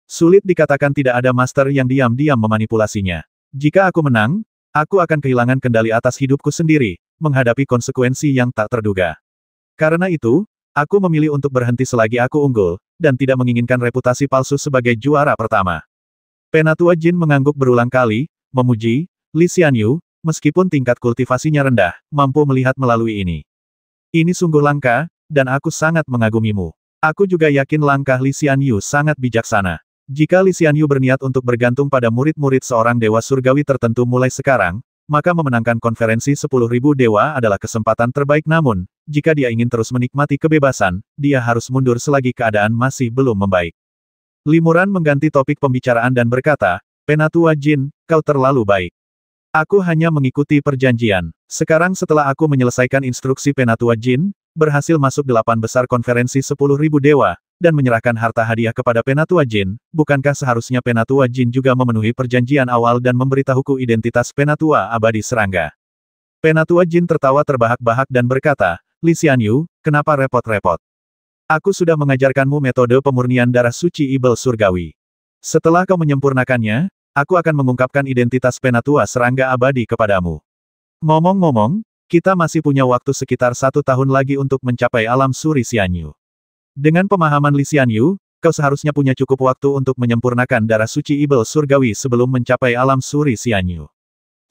Sulit dikatakan tidak ada master yang diam-diam memanipulasinya. Jika aku menang, aku akan kehilangan kendali atas hidupku sendiri, menghadapi konsekuensi yang tak terduga. Karena itu, aku memilih untuk berhenti selagi aku unggul, dan tidak menginginkan reputasi palsu sebagai juara pertama. Penatua Jin mengangguk berulang kali, memuji, Li Xianyu, meskipun tingkat kultivasinya rendah, mampu melihat melalui ini. Ini sungguh langka, dan aku sangat mengagumimu. Aku juga yakin langkah Li Xianyu sangat bijaksana. Jika Li Xianyu berniat untuk bergantung pada murid-murid seorang dewa surgawi tertentu mulai sekarang, maka memenangkan konferensi 10.000 dewa adalah kesempatan terbaik, namun, jika dia ingin terus menikmati kebebasan, dia harus mundur selagi keadaan masih belum membaik. Limuran mengganti topik pembicaraan dan berkata, Penatua Jin, kau terlalu baik. Aku hanya mengikuti perjanjian. Sekarang setelah aku menyelesaikan instruksi Penatua Jin, berhasil masuk 8 besar konferensi 10.000 dewa, dan menyerahkan harta hadiah kepada Penatua Jin, bukankah seharusnya Penatua Jin juga memenuhi perjanjian awal dan memberitahuku identitas Penatua Abadi Serangga? Penatua Jin tertawa terbahak-bahak dan berkata, Li Xianyu, kenapa repot-repot? Aku sudah mengajarkanmu metode pemurnian darah suci Ibel Surgawi. Setelah kau menyempurnakannya, aku akan mengungkapkan identitas Penatua Serangga Abadi kepadamu. Ngomong-ngomong, kita masih punya waktu sekitar 1 tahun lagi untuk mencapai alam suri Xianyu. Dengan pemahaman Li Xianyu, kau seharusnya punya cukup waktu untuk menyempurnakan darah suci Ibel Surgawi sebelum mencapai alam suri Xianyu.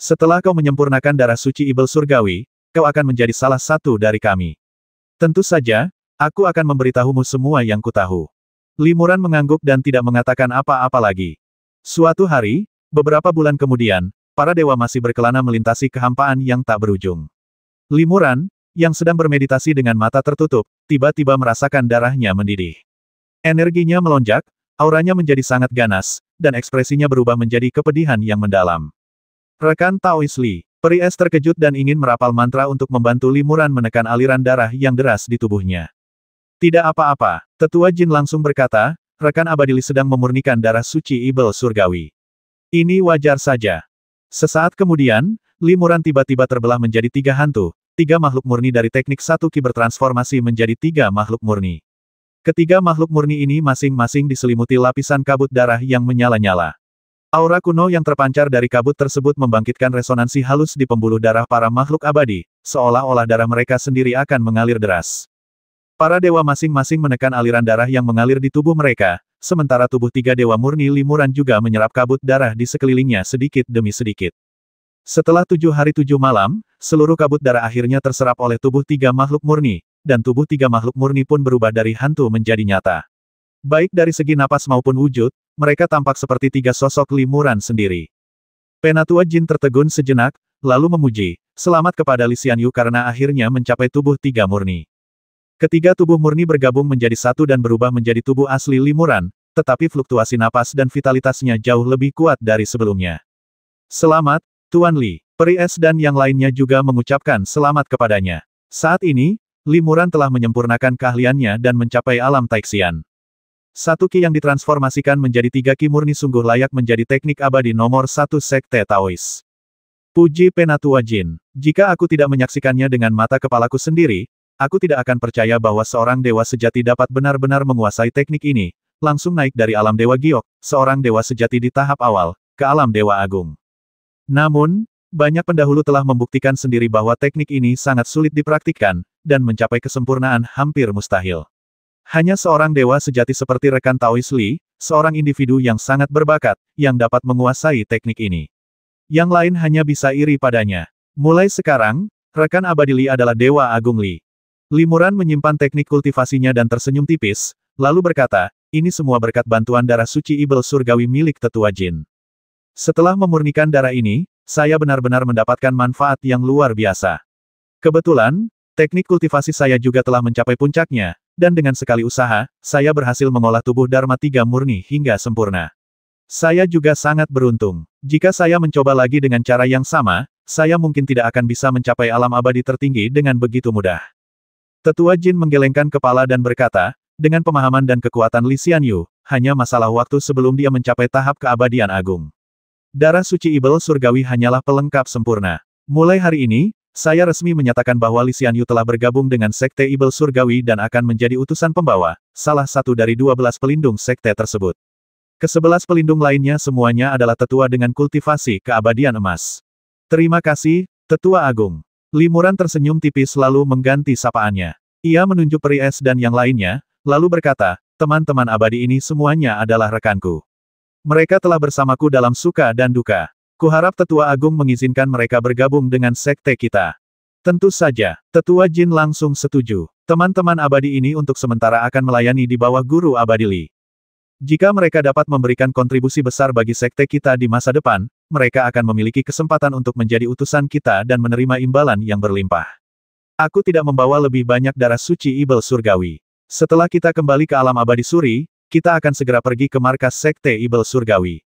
Setelah kau menyempurnakan darah suci Ibel Surgawi, kau akan menjadi salah satu dari kami. Tentu saja, aku akan memberitahumu semua yang kutahu. Limuran mengangguk dan tidak mengatakan apa-apa lagi. Suatu hari, beberapa bulan kemudian, para dewa masih berkelana melintasi kehampaan yang tak berujung. Limuran, yang sedang bermeditasi dengan mata tertutup, tiba-tiba merasakan darahnya mendidih. Energinya melonjak, auranya menjadi sangat ganas, dan ekspresinya berubah menjadi kepedihan yang mendalam. Rekan Taois Li, peri es terkejut dan ingin merapal mantra untuk membantu Limuran menekan aliran darah yang deras di tubuhnya. Tidak apa-apa, Tetua Jin langsung berkata, rekan abadi Li sedang memurnikan darah suci Ibel Surgawi. Ini wajar saja. Sesaat kemudian, Limuran tiba-tiba terbelah menjadi 3 hantu, 3 makhluk murni dari teknik satu ki bertransformasi menjadi 3 makhluk murni. Ketiga makhluk murni ini masing-masing diselimuti lapisan kabut darah yang menyala-nyala. Aura kuno yang terpancar dari kabut tersebut membangkitkan resonansi halus di pembuluh darah para makhluk abadi, seolah-olah darah mereka sendiri akan mengalir deras. Para dewa masing-masing menekan aliran darah yang mengalir di tubuh mereka, sementara tubuh 3 dewa murni Limuran juga menyerap kabut darah di sekelilingnya sedikit demi sedikit. Setelah 7 hari 7 malam, seluruh kabut darah akhirnya terserap oleh tubuh 3 makhluk murni, dan tubuh 3 makhluk murni pun berubah dari hantu menjadi nyata. Baik dari segi napas maupun wujud, mereka tampak seperti 3 sosok Limuran sendiri. Penatua Jin tertegun sejenak, lalu memuji, selamat kepada Li Xianyu karena akhirnya mencapai tubuh 3 murni. Ketiga tubuh murni bergabung menjadi satu dan berubah menjadi tubuh asli Limuran, tetapi fluktuasi napas dan vitalitasnya jauh lebih kuat dari sebelumnya. Selamat, Tuan Li. Peri es dan yang lainnya juga mengucapkan selamat kepadanya. Saat ini, Limuran telah menyempurnakan keahliannya dan mencapai alam Taixian. Satu ki yang ditransformasikan menjadi 3 ki murni sungguh layak menjadi teknik abadi nomor 1 Sekte Taois. Puji Penatua Jin. Jika aku tidak menyaksikannya dengan mata kepalaku sendiri, aku tidak akan percaya bahwa seorang dewa sejati dapat benar-benar menguasai teknik ini, langsung naik dari alam Dewa Giok, seorang dewa sejati di tahap awal, ke alam Dewa Agung. Namun, banyak pendahulu telah membuktikan sendiri bahwa teknik ini sangat sulit dipraktikkan, dan mencapai kesempurnaan hampir mustahil. Hanya seorang dewa sejati seperti rekan Taois Li, seorang individu yang sangat berbakat, yang dapat menguasai teknik ini. Yang lain hanya bisa iri padanya. Mulai sekarang, rekan abadi Li adalah Dewa Agung Li. Limuran menyimpan teknik kultivasinya dan tersenyum tipis, lalu berkata, ini semua berkat bantuan darah suci Ibel Surgawi milik Tetua Jin. Setelah memurnikan darah ini, saya benar-benar mendapatkan manfaat yang luar biasa. Kebetulan, teknik kultivasi saya juga telah mencapai puncaknya, dan dengan sekali usaha, saya berhasil mengolah tubuh Dharma 3 murni hingga sempurna. Saya juga sangat beruntung. Jika saya mencoba lagi dengan cara yang sama, saya mungkin tidak akan bisa mencapai alam abadi tertinggi dengan begitu mudah. Tetua Jin menggelengkan kepala dan berkata, dengan pemahaman dan kekuatan Li Xianyu, hanya masalah waktu sebelum dia mencapai tahap keabadian agung. Darah suci Ibel Surgawi hanyalah pelengkap sempurna. Mulai hari ini, saya resmi menyatakan bahwa Li Xianyu telah bergabung dengan Sekte Ibel Surgawi dan akan menjadi utusan pembawa, salah satu dari 12 pelindung sekte tersebut. Ke-11 pelindung lainnya semuanya adalah tetua dengan kultivasi keabadian emas. Terima kasih, Tetua Agung. Limuran tersenyum tipis lalu mengganti sapaannya. Ia menunjuk peri es dan yang lainnya, lalu berkata, teman-teman abadi ini semuanya adalah rekanku. Mereka telah bersamaku dalam suka dan duka. Kuharap Tetua Agung mengizinkan mereka bergabung dengan sekte kita. Tentu saja, Tetua Jin langsung setuju. Teman-teman abadi ini untuk sementara akan melayani di bawah Guru Abadi Li. Jika mereka dapat memberikan kontribusi besar bagi sekte kita di masa depan, mereka akan memiliki kesempatan untuk menjadi utusan kita dan menerima imbalan yang berlimpah. Aku tidak membawa lebih banyak darah suci Ibel Surgawi. Setelah kita kembali ke alam abadi suri, kita akan segera pergi ke markas sekte Ibel Surgawi.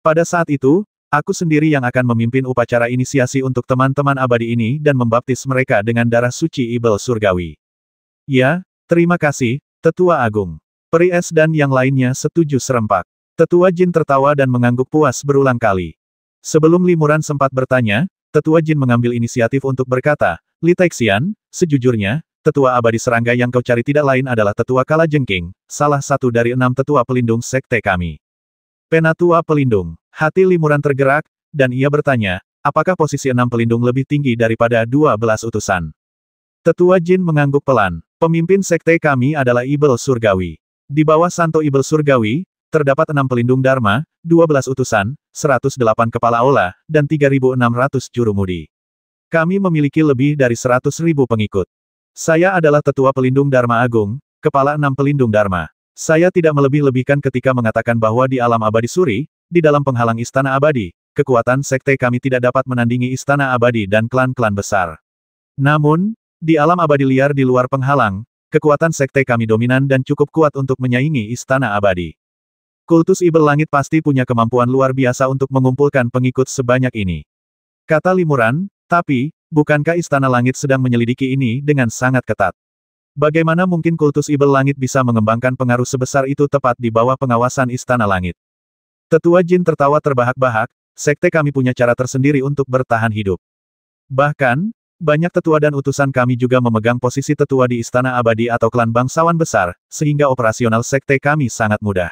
Pada saat itu, aku sendiri yang akan memimpin upacara inisiasi untuk teman-teman abadi ini dan membaptis mereka dengan darah suci Ibel Surgawi. Ya, terima kasih, Tetua Agung. Peri es dan yang lainnya setuju serempak. Tetua Jin tertawa dan mengangguk puas berulang kali. Sebelum Limuran sempat bertanya, Tetua Jin mengambil inisiatif untuk berkata, Li Taixian, sejujurnya, Tetua abadi serangga yang kau cari tidak lain adalah Tetua Kalajengking, salah satu dari 6 tetua pelindung sekte kami. Penatua pelindung. Hati Limuran tergerak, dan ia bertanya, apakah posisi 6 pelindung lebih tinggi daripada 12 utusan? Tetua Jin mengangguk pelan. Pemimpin sekte kami adalah Ibel Surgawi. Di bawah Santo Ibel Surgawi, terdapat 6 pelindung Dharma, 12 utusan, 108 kepala aula, dan 3.600 jurumudi. Kami memiliki lebih dari 100.000 pengikut. Saya adalah tetua pelindung Dharma Agung, kepala 6 pelindung Dharma. Saya tidak melebih-lebihkan ketika mengatakan bahwa di alam abadi suri, di dalam penghalang istana abadi, kekuatan sekte kami tidak dapat menandingi istana abadi dan klan-klan besar. Namun, di alam abadi liar di luar penghalang, kekuatan sekte kami dominan dan cukup kuat untuk menyaingi istana abadi. Kultus Ibel Langit pasti punya kemampuan luar biasa untuk mengumpulkan pengikut sebanyak ini. Kata Limuran, tapi, bukankah Istana Langit sedang menyelidiki ini dengan sangat ketat? Bagaimana mungkin kultus Ibel Langit bisa mengembangkan pengaruh sebesar itu tepat di bawah pengawasan Istana Langit? Tetua Jin tertawa terbahak-bahak, sekte kami punya cara tersendiri untuk bertahan hidup. Bahkan, banyak tetua dan utusan kami juga memegang posisi tetua di Istana Abadi atau klan bangsawan besar, sehingga operasional sekte kami sangat mudah.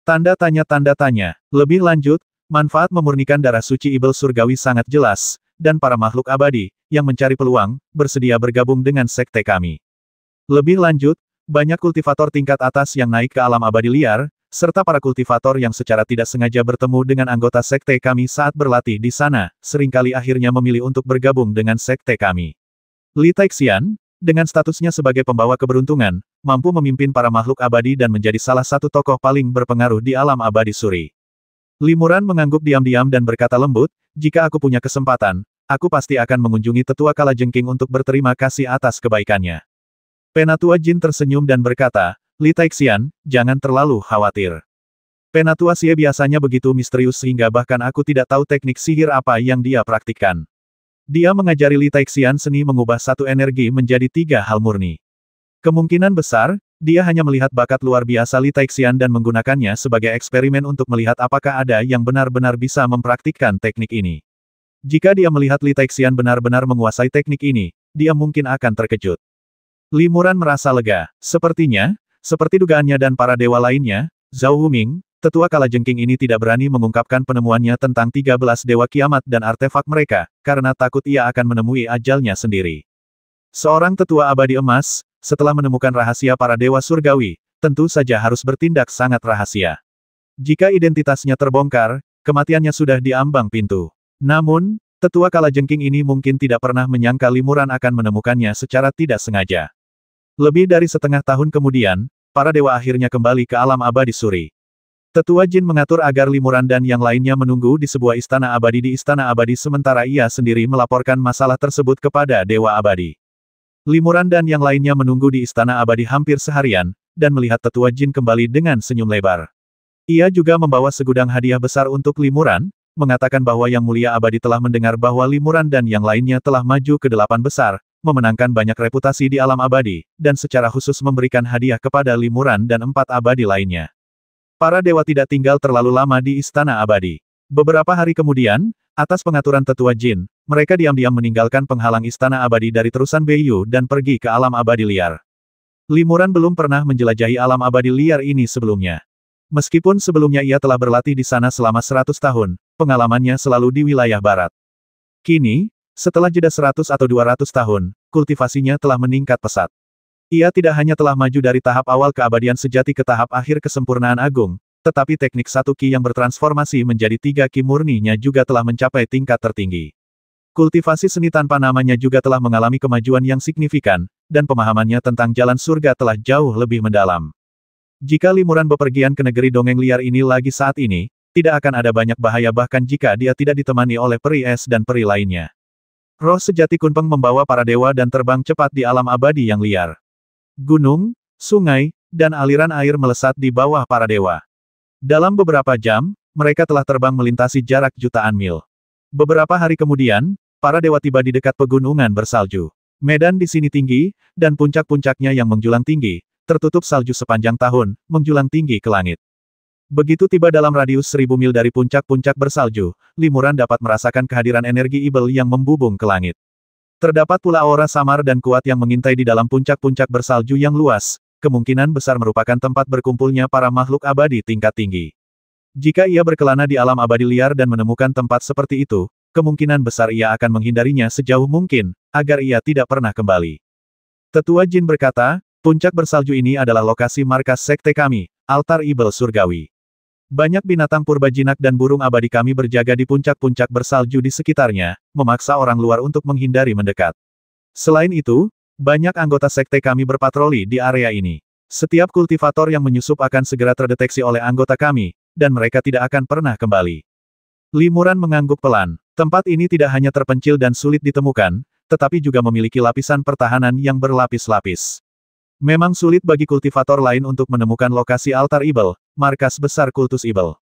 Tanda tanya. Lebih lanjut, manfaat memurnikan darah suci Ibel Surgawi sangat jelas, dan para makhluk abadi, yang mencari peluang, bersedia bergabung dengan sekte kami. Lebih lanjut, banyak kultivator tingkat atas yang naik ke alam abadi liar, serta para kultivator yang secara tidak sengaja bertemu dengan anggota sekte kami saat berlatih di sana, seringkali akhirnya memilih untuk bergabung dengan sekte kami. Li Taixian, dengan statusnya sebagai pembawa keberuntungan, mampu memimpin para makhluk abadi dan menjadi salah satu tokoh paling berpengaruh di alam abadi suri. Limuran mengangguk diam-diam dan berkata lembut, jika aku punya kesempatan, aku pasti akan mengunjungi tetua Kalajengking untuk berterima kasih atas kebaikannya. Penatua Jin tersenyum dan berkata, Li Taixian, jangan terlalu khawatir. Penatua Xie biasanya begitu misterius sehingga bahkan aku tidak tahu teknik sihir apa yang dia praktikkan. Dia mengajari Li Taixian seni mengubah satu energi menjadi 3 hal murni. Kemungkinan besar, dia hanya melihat bakat luar biasa Li Taixian dan menggunakannya sebagai eksperimen untuk melihat apakah ada yang benar-benar bisa mempraktikkan teknik ini. Jika dia melihat Li Taixian benar-benar menguasai teknik ini, dia mungkin akan terkejut. Limuran merasa lega. Sepertinya, seperti dugaannya dan para dewa lainnya, Zhao Wuming, tetua Kalajengking ini tidak berani mengungkapkan penemuannya tentang 13 dewa kiamat dan artefak mereka, karena takut ia akan menemui ajalnya sendiri. Seorang tetua abadi emas, setelah menemukan rahasia para dewa surgawi, tentu saja harus bertindak sangat rahasia. Jika identitasnya terbongkar, kematiannya sudah di ambang pintu. Namun, tetua Kalajengking ini mungkin tidak pernah menyangka Limuran akan menemukannya secara tidak sengaja. Lebih dari setengah tahun kemudian, para dewa akhirnya kembali ke alam abadi suri. Tetua Jin mengatur agar Limuran dan yang lainnya menunggu di sebuah istana abadi di istana abadi sementara ia sendiri melaporkan masalah tersebut kepada dewa abadi. Limuran dan yang lainnya menunggu di istana abadi hampir seharian, dan melihat tetua Jin kembali dengan senyum lebar. Ia juga membawa segudang hadiah besar untuk Limuran, mengatakan bahwa Yang Mulia Abadi telah mendengar bahwa Limuran dan yang lainnya telah maju ke 8 besar, memenangkan banyak reputasi di alam abadi, dan secara khusus memberikan hadiah kepada Limuran dan 4 abadi lainnya. Para dewa tidak tinggal terlalu lama di istana abadi. Beberapa hari kemudian, atas pengaturan tetua Jin, mereka diam-diam meninggalkan penghalang istana abadi dari terusan Beiyu dan pergi ke alam abadi liar. Limuran belum pernah menjelajahi alam abadi liar ini sebelumnya. Meskipun sebelumnya ia telah berlatih di sana selama 100 tahun, pengalamannya selalu di wilayah barat. Kini, setelah jeda 100 atau 200 tahun, kultivasinya telah meningkat pesat. Ia tidak hanya telah maju dari tahap awal keabadian sejati ke tahap akhir kesempurnaan agung, tetapi teknik 1 Ki yang bertransformasi menjadi 3 Ki murninya juga telah mencapai tingkat tertinggi. Kultivasi seni tanpa namanya juga telah mengalami kemajuan yang signifikan, dan pemahamannya tentang jalan surga telah jauh lebih mendalam. Jika Limuran bepergian ke negeri dongeng liar ini lagi saat ini, tidak akan ada banyak bahaya bahkan jika dia tidak ditemani oleh peri es dan peri lainnya. Roh sejati Kunpeng membawa para dewa dan terbang cepat di alam abadi yang liar. Gunung, sungai, dan aliran air melesat di bawah para dewa. Dalam beberapa jam, mereka telah terbang melintasi jarak jutaan mil. Beberapa hari kemudian, para dewa tiba di dekat pegunungan bersalju. Medan di sini tinggi, dan puncak-puncaknya yang menjulang tinggi, tertutup salju sepanjang tahun, menjulang tinggi ke langit. Begitu tiba dalam radius 1000 mil dari puncak-puncak bersalju, Limuran dapat merasakan kehadiran energi Ibel yang membubung ke langit. Terdapat pula aura samar dan kuat yang mengintai di dalam puncak-puncak bersalju yang luas, kemungkinan besar merupakan tempat berkumpulnya para makhluk abadi tingkat tinggi. Jika ia berkelana di alam abadi liar dan menemukan tempat seperti itu, kemungkinan besar ia akan menghindarinya sejauh mungkin, agar ia tidak pernah kembali. Tetua Jin berkata, puncak bersalju ini adalah lokasi markas sekte kami, altar Ibel Surgawi. Banyak binatang purba jinak dan burung abadi kami berjaga di puncak-puncak bersalju di sekitarnya, memaksa orang luar untuk menghindari mendekat. Selain itu, banyak anggota sekte kami berpatroli di area ini. Setiap kultivator yang menyusup akan segera terdeteksi oleh anggota kami, dan mereka tidak akan pernah kembali. Limuran mengangguk pelan. Tempat ini tidak hanya terpencil dan sulit ditemukan, tetapi juga memiliki lapisan pertahanan yang berlapis-lapis. Memang sulit bagi kultivator lain untuk menemukan lokasi altar Ibel, markas besar kultus Ibel.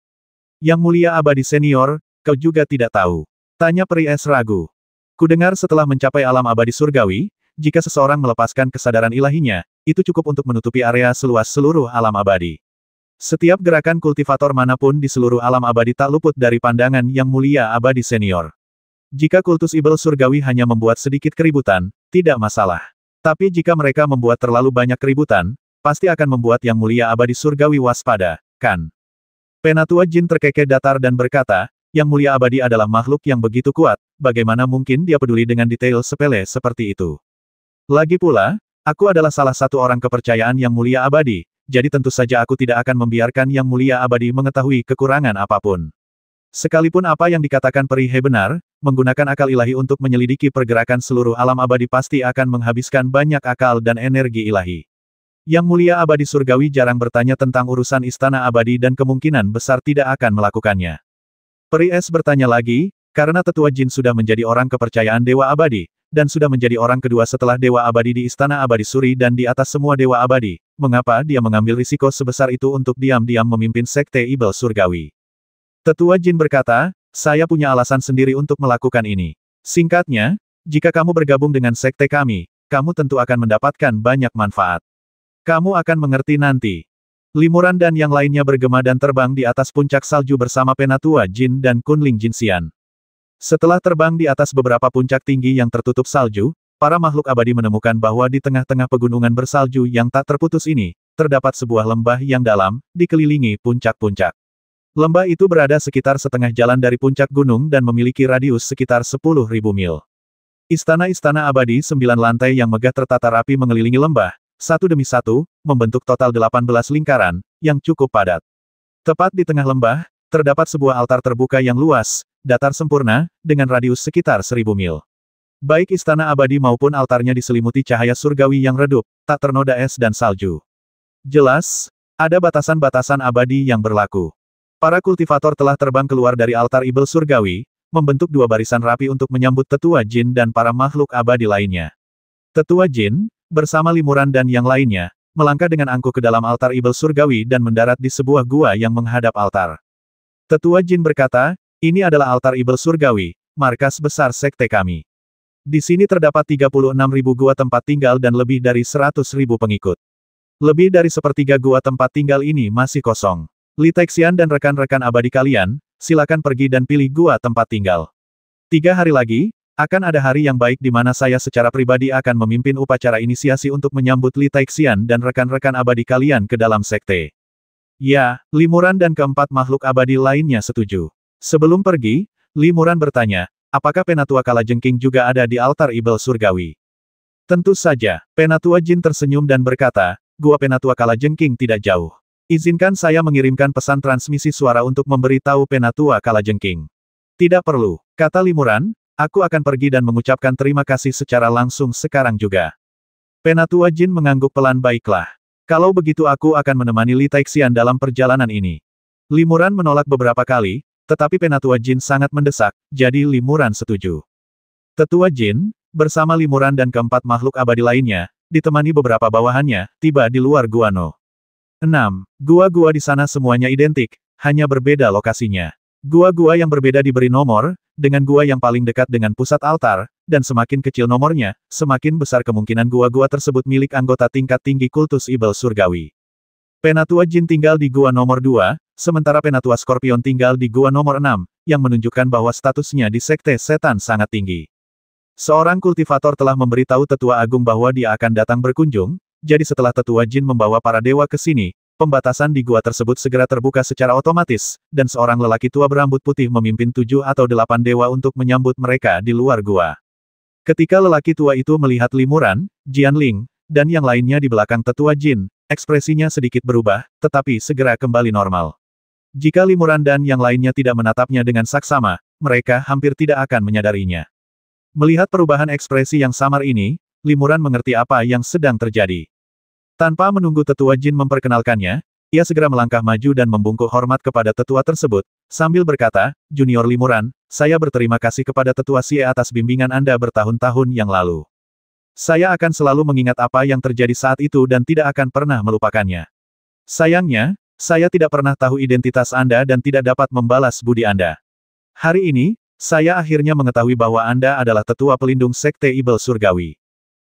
Yang Mulia Abadi Senior, kau juga tidak tahu. Tanya peri es ragu. Kudengar setelah mencapai alam abadi surgawi, jika seseorang melepaskan kesadaran ilahinya, itu cukup untuk menutupi area seluas seluruh alam abadi. Setiap gerakan kultivator manapun di seluruh alam abadi tak luput dari pandangan Yang Mulia Abadi Senior. Jika kultus Ibel surgawi hanya membuat sedikit keributan, tidak masalah. Tapi jika mereka membuat terlalu banyak keributan, pasti akan membuat Yang Mulia Abadi surgawi waspada, kan? Penatua Jin terkekeh datar dan berkata, Yang Mulia Abadi adalah makhluk yang begitu kuat, bagaimana mungkin dia peduli dengan detail sepele seperti itu? Lagi pula, aku adalah salah satu orang kepercayaan Yang Mulia Abadi, jadi tentu saja aku tidak akan membiarkan Yang Mulia Abadi mengetahui kekurangan apapun. Sekalipun apa yang dikatakan peri He benar, menggunakan akal ilahi untuk menyelidiki pergerakan seluruh alam abadi pasti akan menghabiskan banyak akal dan energi ilahi. Yang Mulia Abadi surgawi jarang bertanya tentang urusan istana abadi dan kemungkinan besar tidak akan melakukannya. Peri Es bertanya lagi, karena tetua Jin sudah menjadi orang kepercayaan Dewa Abadi, dan sudah menjadi orang kedua setelah Dewa Abadi di Istana Abadi Suri dan di atas semua Dewa Abadi, mengapa dia mengambil risiko sebesar itu untuk diam-diam memimpin Sekte Ibel Surgawi? Tetua Jin berkata, saya punya alasan sendiri untuk melakukan ini. Singkatnya, jika kamu bergabung dengan Sekte kami, kamu tentu akan mendapatkan banyak manfaat. Kamu akan mengerti nanti. Limuran dan yang lainnya bergema dan terbang di atas puncak salju bersama Penatua Jin dan Kunling Jinxian. Setelah terbang di atas beberapa puncak tinggi yang tertutup salju, para makhluk abadi menemukan bahwa di tengah-tengah pegunungan bersalju yang tak terputus ini, terdapat sebuah lembah yang dalam, dikelilingi puncak-puncak. Lembah itu berada sekitar setengah jalan dari puncak gunung dan memiliki radius sekitar 10.000 mil. Istana-istana abadi 9 lantai yang megah tertata rapi mengelilingi lembah, satu demi satu, membentuk total 18 lingkaran, yang cukup padat. Tepat di tengah lembah, terdapat sebuah altar terbuka yang luas, datar sempurna, dengan radius sekitar 1000 mil. Baik istana abadi maupun altarnya diselimuti cahaya surgawi yang redup, tak ternoda es dan salju. Jelas, ada batasan-batasan abadi yang berlaku. Para kultivator telah terbang keluar dari altar Ibel surgawi, membentuk dua barisan rapi untuk menyambut Tetua Jin dan para makhluk abadi lainnya. Tetua Jin, bersama Limuran dan yang lainnya, melangkah dengan angkuh ke dalam altar Ibel surgawi dan mendarat di sebuah gua yang menghadap altar. Tetua Jin berkata, ini adalah altar Ibel surgawi, markas besar sekte kami. Di sini terdapat 36.000 gua tempat tinggal dan lebih dari 100.000 pengikut. Lebih dari sepertiga gua tempat tinggal ini masih kosong. Li Texian dan rekan-rekan abadi kalian, silakan pergi dan pilih gua tempat tinggal. 3 hari lagi, akan ada hari yang baik di mana saya secara pribadi akan memimpin upacara inisiasi untuk menyambut Li Texian dan rekan-rekan abadi kalian ke dalam sekte. Ya, Limuran dan keempat makhluk abadi lainnya setuju. Sebelum pergi, Limuran bertanya, apakah Penatua Kalajengking juga ada di altar Ibel surgawi? Tentu saja, Penatua Jin tersenyum dan berkata, gua Penatua Kalajengking tidak jauh. Izinkan saya mengirimkan pesan transmisi suara untuk memberi tahu Penatua Kalajengking. Tidak perlu, kata Limuran, aku akan pergi dan mengucapkan terima kasih secara langsung sekarang juga. Penatua Jin mengangguk pelan baiklah. Kalau begitu aku akan menemani Li Texian dalam perjalanan ini. Limuran menolak beberapa kali, tetapi Penatua Jin sangat mendesak, jadi Limuran setuju. Tetua Jin, bersama Limuran dan keempat makhluk abadi lainnya, ditemani beberapa bawahannya, tiba di luar Gua No. 6. Gua-gua di sana semuanya identik, hanya berbeda lokasinya. Gua-gua yang berbeda diberi nomor, dengan gua yang paling dekat dengan pusat altar, dan semakin kecil nomornya, semakin besar kemungkinan gua-gua tersebut milik anggota tingkat tinggi kultus Ibel surgawi. Penatua Jin tinggal di gua nomor 2, sementara Penatua Scorpion tinggal di gua nomor 6, yang menunjukkan bahwa statusnya di Sekte Setan sangat tinggi. Seorang kultivator telah memberitahu Tetua Agung bahwa dia akan datang berkunjung, jadi setelah Tetua Jin membawa para dewa ke sini, pembatasan di gua tersebut segera terbuka secara otomatis, dan seorang lelaki tua berambut putih memimpin 7 atau 8 dewa untuk menyambut mereka di luar gua. Ketika lelaki tua itu melihat Limuran, Jianling, dan yang lainnya di belakang Tetua Jin, ekspresinya sedikit berubah, tetapi segera kembali normal. Jika Limuran dan yang lainnya tidak menatapnya dengan saksama, mereka hampir tidak akan menyadarinya. Melihat perubahan ekspresi yang samar ini, Limuran mengerti apa yang sedang terjadi. Tanpa menunggu tetua Jin memperkenalkannya, ia segera melangkah maju dan membungkuk hormat kepada tetua tersebut, sambil berkata, Junior Limuran, saya berterima kasih kepada tetua Xie atas bimbingan Anda bertahun-tahun yang lalu. Saya akan selalu mengingat apa yang terjadi saat itu dan tidak akan pernah melupakannya. Sayangnya, saya tidak pernah tahu identitas Anda dan tidak dapat membalas budi Anda. Hari ini, saya akhirnya mengetahui bahwa Anda adalah tetua pelindung Sekte Ibel Surgawi.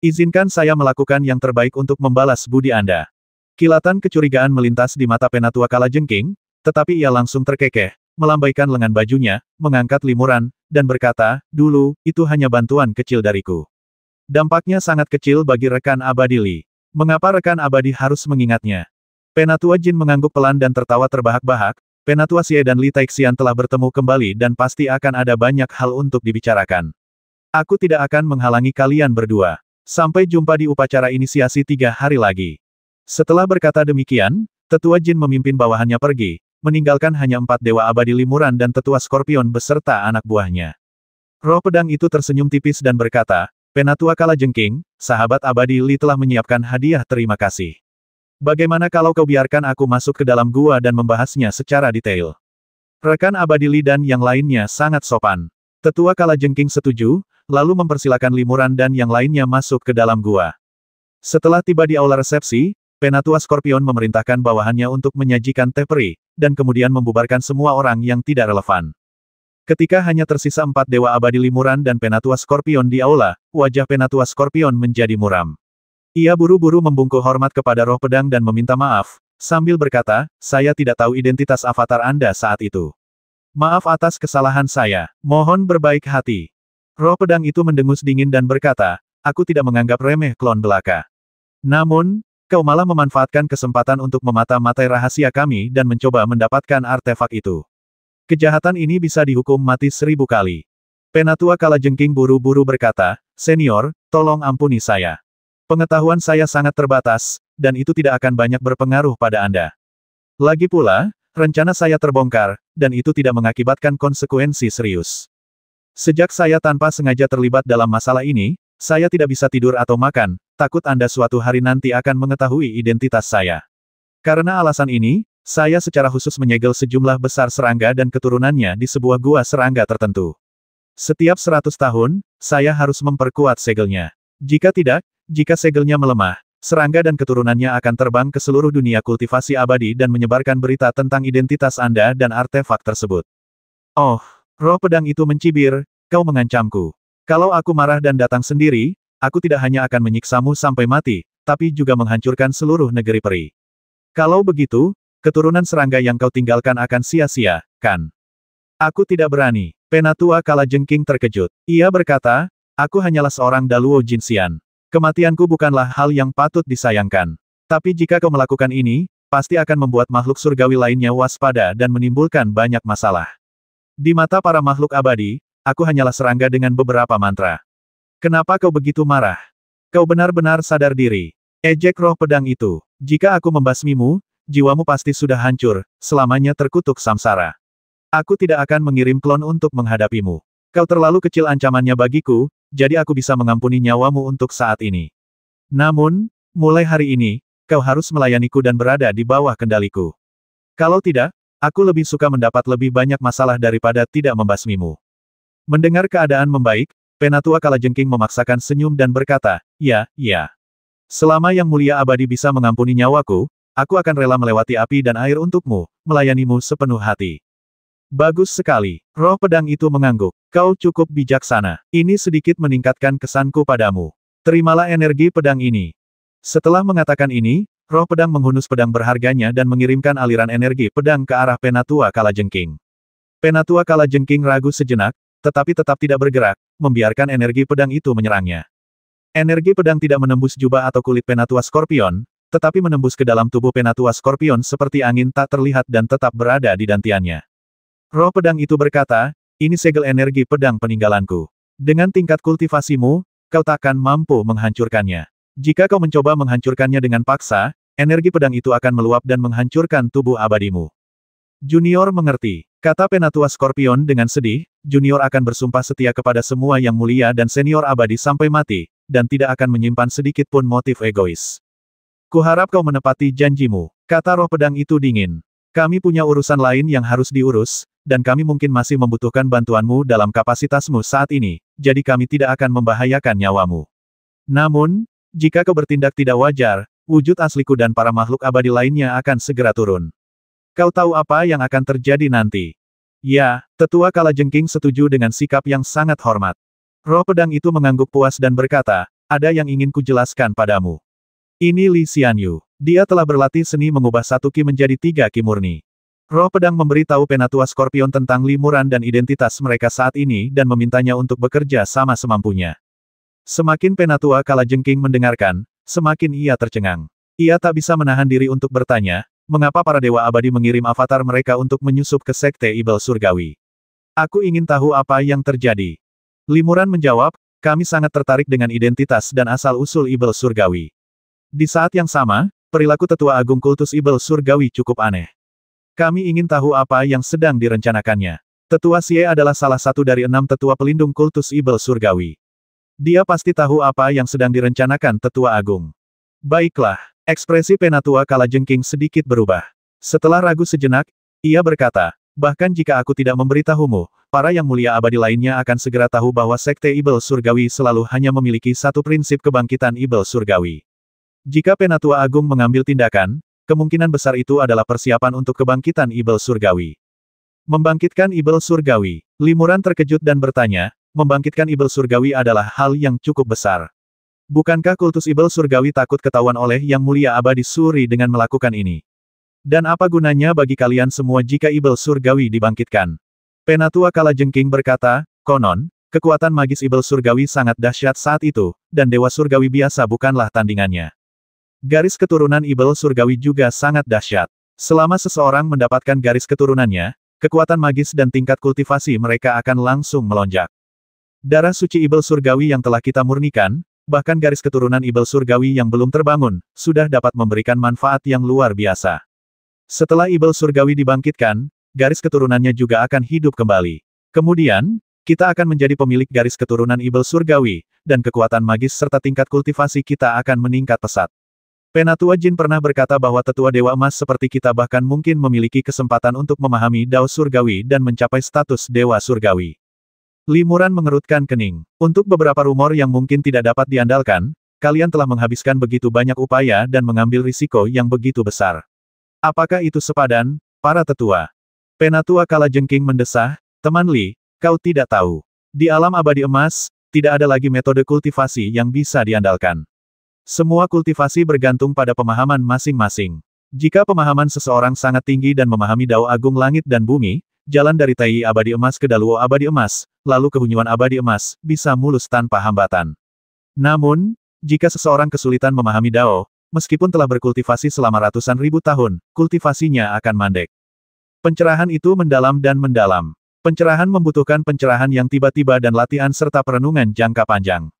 Izinkan saya melakukan yang terbaik untuk membalas budi Anda. Kilatan kecurigaan melintas di mata Penatua Kalajengking, tetapi ia langsung terkekeh, melambaikan lengan bajunya, mengangkat Limuran, dan berkata, dulu, itu hanya bantuan kecil dariku. Dampaknya sangat kecil bagi rekan abadi Li. Mengapa rekan abadi harus mengingatnya? Penatua Jin mengangguk pelan dan tertawa terbahak-bahak. Penatua Xie dan Li Taixian telah bertemu kembali dan pasti akan ada banyak hal untuk dibicarakan. Aku tidak akan menghalangi kalian berdua. Sampai jumpa di upacara inisiasi 3 hari lagi. Setelah berkata demikian, tetua Jin memimpin bawahannya pergi, meninggalkan hanya 4 dewa abadi Limuran dan tetua Skorpion beserta anak buahnya. Roh pedang itu tersenyum tipis dan berkata, Penatua Kalajengking, sahabat abadi Li telah menyiapkan hadiah terima kasih. Bagaimana kalau kau biarkan aku masuk ke dalam gua dan membahasnya secara detail? Rekan abadi Li dan yang lainnya sangat sopan. Tetua Kalajengking setuju, lalu mempersilakan Limuran dan yang lainnya masuk ke dalam gua. Setelah tiba di aula resepsi, Penatua Skorpion memerintahkan bawahannya untuk menyajikan teh peri, dan kemudian membubarkan semua orang yang tidak relevan. Ketika hanya tersisa 4 dewa abadi Limuran dan Penatua Skorpion di aula, wajah Penatua Skorpion menjadi muram. Ia buru-buru membungkuk hormat kepada roh pedang dan meminta maaf, sambil berkata, saya tidak tahu identitas avatar Anda saat itu. Maaf atas kesalahan saya, mohon berbaik hati. Roh pedang itu mendengus dingin dan berkata, aku tidak menganggap remeh klon belaka. Namun, kau malah memanfaatkan kesempatan untuk memata-matai rahasia kami dan mencoba mendapatkan artefak itu. Kejahatan ini bisa dihukum mati 1000 kali. Penatua Kalajengking buru-buru berkata, Senior, tolong ampuni saya. Pengetahuan saya sangat terbatas, dan itu tidak akan banyak berpengaruh pada Anda. Lagi pula, rencana saya terbongkar, dan itu tidak mengakibatkan konsekuensi serius. Sejak saya tanpa sengaja terlibat dalam masalah ini, saya tidak bisa tidur atau makan, takut Anda suatu hari nanti akan mengetahui identitas saya. Karena alasan ini, saya secara khusus menyegel sejumlah besar serangga dan keturunannya di sebuah gua serangga tertentu. Setiap 100 tahun, saya harus memperkuat segelnya. Jika tidak, jika segelnya melemah, serangga dan keturunannya akan terbang ke seluruh dunia kultivasi abadi dan menyebarkan berita tentang identitas Anda dan artefak tersebut. Oh, roh pedang itu mencibir, kau mengancamku. Kalau aku marah dan datang sendiri, aku tidak hanya akan menyiksamu sampai mati, tapi juga menghancurkan seluruh negeri peri. Kalau begitu, keturunan serangga yang kau tinggalkan akan sia-sia, kan? Aku tidak berani. Penatua Kalajengking terkejut. Ia berkata, aku hanyalah seorang Daluo Jinxian. Kematianku bukanlah hal yang patut disayangkan. Tapi jika kau melakukan ini, pasti akan membuat makhluk surgawi lainnya waspada dan menimbulkan banyak masalah. Di mata para makhluk abadi, aku hanyalah serangga dengan beberapa mantra. Kenapa kau begitu marah? Kau benar-benar sadar diri. Ejek roh pedang itu. Jika aku membasmimu, jiwamu pasti sudah hancur, selamanya terkutuk samsara. Aku tidak akan mengirim klon untuk menghadapimu. Kau terlalu kecil ancamannya bagiku, jadi aku bisa mengampuni nyawamu untuk saat ini. Namun, mulai hari ini, kau harus melayaniku dan berada di bawah kendaliku. Kalau tidak, aku lebih suka mendapat lebih banyak masalah daripada tidak membasmimu. Mendengar keadaan membaik, Penatua Kalajengking memaksakan senyum dan berkata, ya, ya. Selama Yang Mulia Abadi bisa mengampuni nyawaku, aku akan rela melewati api dan air untukmu, melayanimu sepenuh hati. Bagus sekali. Roh pedang itu mengangguk. Kau cukup bijaksana. Ini sedikit meningkatkan kesanku padamu. Terimalah energi pedang ini. Setelah mengatakan ini, roh pedang menghunus pedang berharganya dan mengirimkan aliran energi pedang ke arah Penatua Kalajengking. Penatua Kalajengking ragu sejenak, tetapi tetap tidak bergerak, membiarkan energi pedang itu menyerangnya. Energi pedang tidak menembus jubah atau kulit Penatua Skorpion, tetapi menembus ke dalam tubuh Penatua Skorpion seperti angin tak terlihat dan tetap berada di dantiannya. Roh pedang itu berkata, ini segel energi pedang peninggalanku. Dengan tingkat kultivasimu, kau takkan mampu menghancurkannya. Jika kau mencoba menghancurkannya dengan paksa, energi pedang itu akan meluap dan menghancurkan tubuh abadimu. Junior mengerti, kata Penatua Scorpion dengan sedih, Junior akan bersumpah setia kepada semua yang mulia dan senior abadi sampai mati, dan tidak akan menyimpan sedikit pun motif egois. Kuharap kau menepati janjimu, kata roh pedang itu dingin. Kami punya urusan lain yang harus diurus, dan kami mungkin masih membutuhkan bantuanmu dalam kapasitasmu saat ini, jadi kami tidak akan membahayakan nyawamu. Namun, jika kau bertindak tidak wajar, wujud asliku dan para makhluk abadi lainnya akan segera turun. Kau tahu apa yang akan terjadi nanti? Ya, Tetua Kalajengking setuju dengan sikap yang sangat hormat. Roh pedang itu mengangguk puas dan berkata, ada yang ingin kujelaskan padamu. Ini Li Xianyu. Dia telah berlatih seni mengubah satu ki menjadi 3 ki murni. Roh pedang memberitahu Penatua Scorpion tentang limuran dan identitas mereka saat ini dan memintanya untuk bekerja sama semampunya. Semakin Penatua Kalajengking mendengarkan, semakin ia tercengang. Ia tak bisa menahan diri untuk bertanya, mengapa para dewa abadi mengirim avatar mereka untuk menyusup ke Sekte Ibel Surgawi? Aku ingin tahu apa yang terjadi. Limuran menjawab, kami sangat tertarik dengan identitas dan asal-usul Ibel Surgawi. Di saat yang sama, perilaku Tetua Agung Kultus Ibel Surgawi cukup aneh. Kami ingin tahu apa yang sedang direncanakannya. Tetua Xie adalah salah satu dari 6 tetua pelindung Kultus Ibel Surgawi. Dia pasti tahu apa yang sedang direncanakan Tetua Agung. Baiklah, ekspresi Penatua Kalajengking sedikit berubah. Setelah ragu sejenak, ia berkata, bahkan jika aku tidak memberitahumu, para yang mulia abadi lainnya akan segera tahu bahwa Sekte Ibel Surgawi selalu hanya memiliki satu prinsip kebangkitan Ibel Surgawi. Jika Penatua Agung mengambil tindakan, kemungkinan besar itu adalah persiapan untuk kebangkitan Ibel Surgawi. Membangkitkan Ibel Surgawi. Limuran terkejut dan bertanya, membangkitkan Ibel Surgawi adalah hal yang cukup besar. Bukankah kultus Ibel Surgawi takut ketahuan oleh Yang Mulia Abadi Suri dengan melakukan ini? Dan apa gunanya bagi kalian semua jika Ibel Surgawi dibangkitkan? Penatua Kalajengking berkata, konon, kekuatan magis Ibel Surgawi sangat dahsyat saat itu, dan Dewa Surgawi biasa bukanlah tandingannya. Garis keturunan Ibel Surgawi juga sangat dahsyat. Selama seseorang mendapatkan garis keturunannya, kekuatan magis dan tingkat kultivasi mereka akan langsung melonjak. Darah suci Ibel Surgawi yang telah kita murnikan, bahkan garis keturunan Ibel Surgawi yang belum terbangun, sudah dapat memberikan manfaat yang luar biasa. Setelah Ibel Surgawi dibangkitkan, garis keturunannya juga akan hidup kembali. Kemudian, kita akan menjadi pemilik garis keturunan Ibel Surgawi, dan kekuatan magis serta tingkat kultivasi kita akan meningkat pesat. Penatua Jin pernah berkata bahwa tetua Dewa Emas seperti kita bahkan mungkin memiliki kesempatan untuk memahami Dao Surgawi dan mencapai status Dewa Surgawi. Limuran mengerutkan kening. Untuk beberapa rumor yang mungkin tidak dapat diandalkan, kalian telah menghabiskan begitu banyak upaya dan mengambil risiko yang begitu besar. Apakah itu sepadan, para tetua? Penatua Kalajengking mendesah, teman Li, kau tidak tahu. Di alam abadi emas, tidak ada lagi metode kultivasi yang bisa diandalkan. Semua kultivasi bergantung pada pemahaman masing-masing. Jika pemahaman seseorang sangat tinggi dan memahami Dao Agung Langit dan Bumi, jalan dari Tai Abadi Emas ke Daluo Abadi Emas, lalu ke Hunyuan Abadi Emas, bisa mulus tanpa hambatan. Namun, jika seseorang kesulitan memahami Dao, meskipun telah berkultivasi selama ratusan ribu tahun, kultivasinya akan mandek. Pencerahan itu mendalam dan mendalam. Pencerahan membutuhkan pencerahan yang tiba-tiba dan latihan serta perenungan jangka panjang.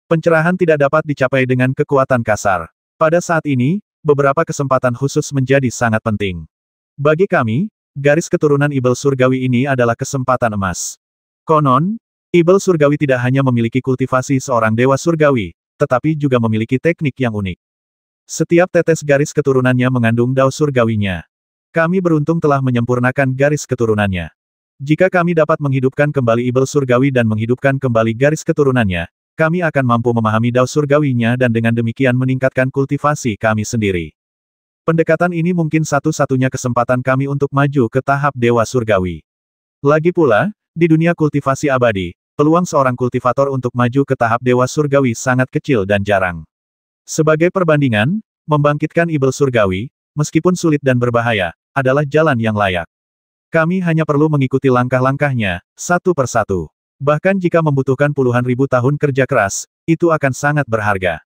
Pencerahan tidak dapat dicapai dengan kekuatan kasar. Pada saat ini, beberapa kesempatan khusus menjadi sangat penting. Bagi kami, garis keturunan Ibel Surgawi ini adalah kesempatan emas. Konon, Ibel Surgawi tidak hanya memiliki kultivasi seorang Dewa Surgawi, tetapi juga memiliki teknik yang unik. Setiap tetes garis keturunannya mengandung Dao Surgawinya. Kami beruntung telah menyempurnakan garis keturunannya. Jika kami dapat menghidupkan kembali Ibel Surgawi dan menghidupkan kembali garis keturunannya, kami akan mampu memahami Dao Surgawinya dan dengan demikian meningkatkan kultivasi kami sendiri. Pendekatan ini mungkin satu-satunya kesempatan kami untuk maju ke tahap Dewa Surgawi. Lagi pula, di dunia kultivasi abadi, peluang seorang kultivator untuk maju ke tahap Dewa Surgawi sangat kecil dan jarang. Sebagai perbandingan, membangkitkan Ibel Surgawi, meskipun sulit dan berbahaya, adalah jalan yang layak. Kami hanya perlu mengikuti langkah-langkahnya, satu persatu. Bahkan jika membutuhkan puluhan ribu tahun kerja keras, itu akan sangat berharga.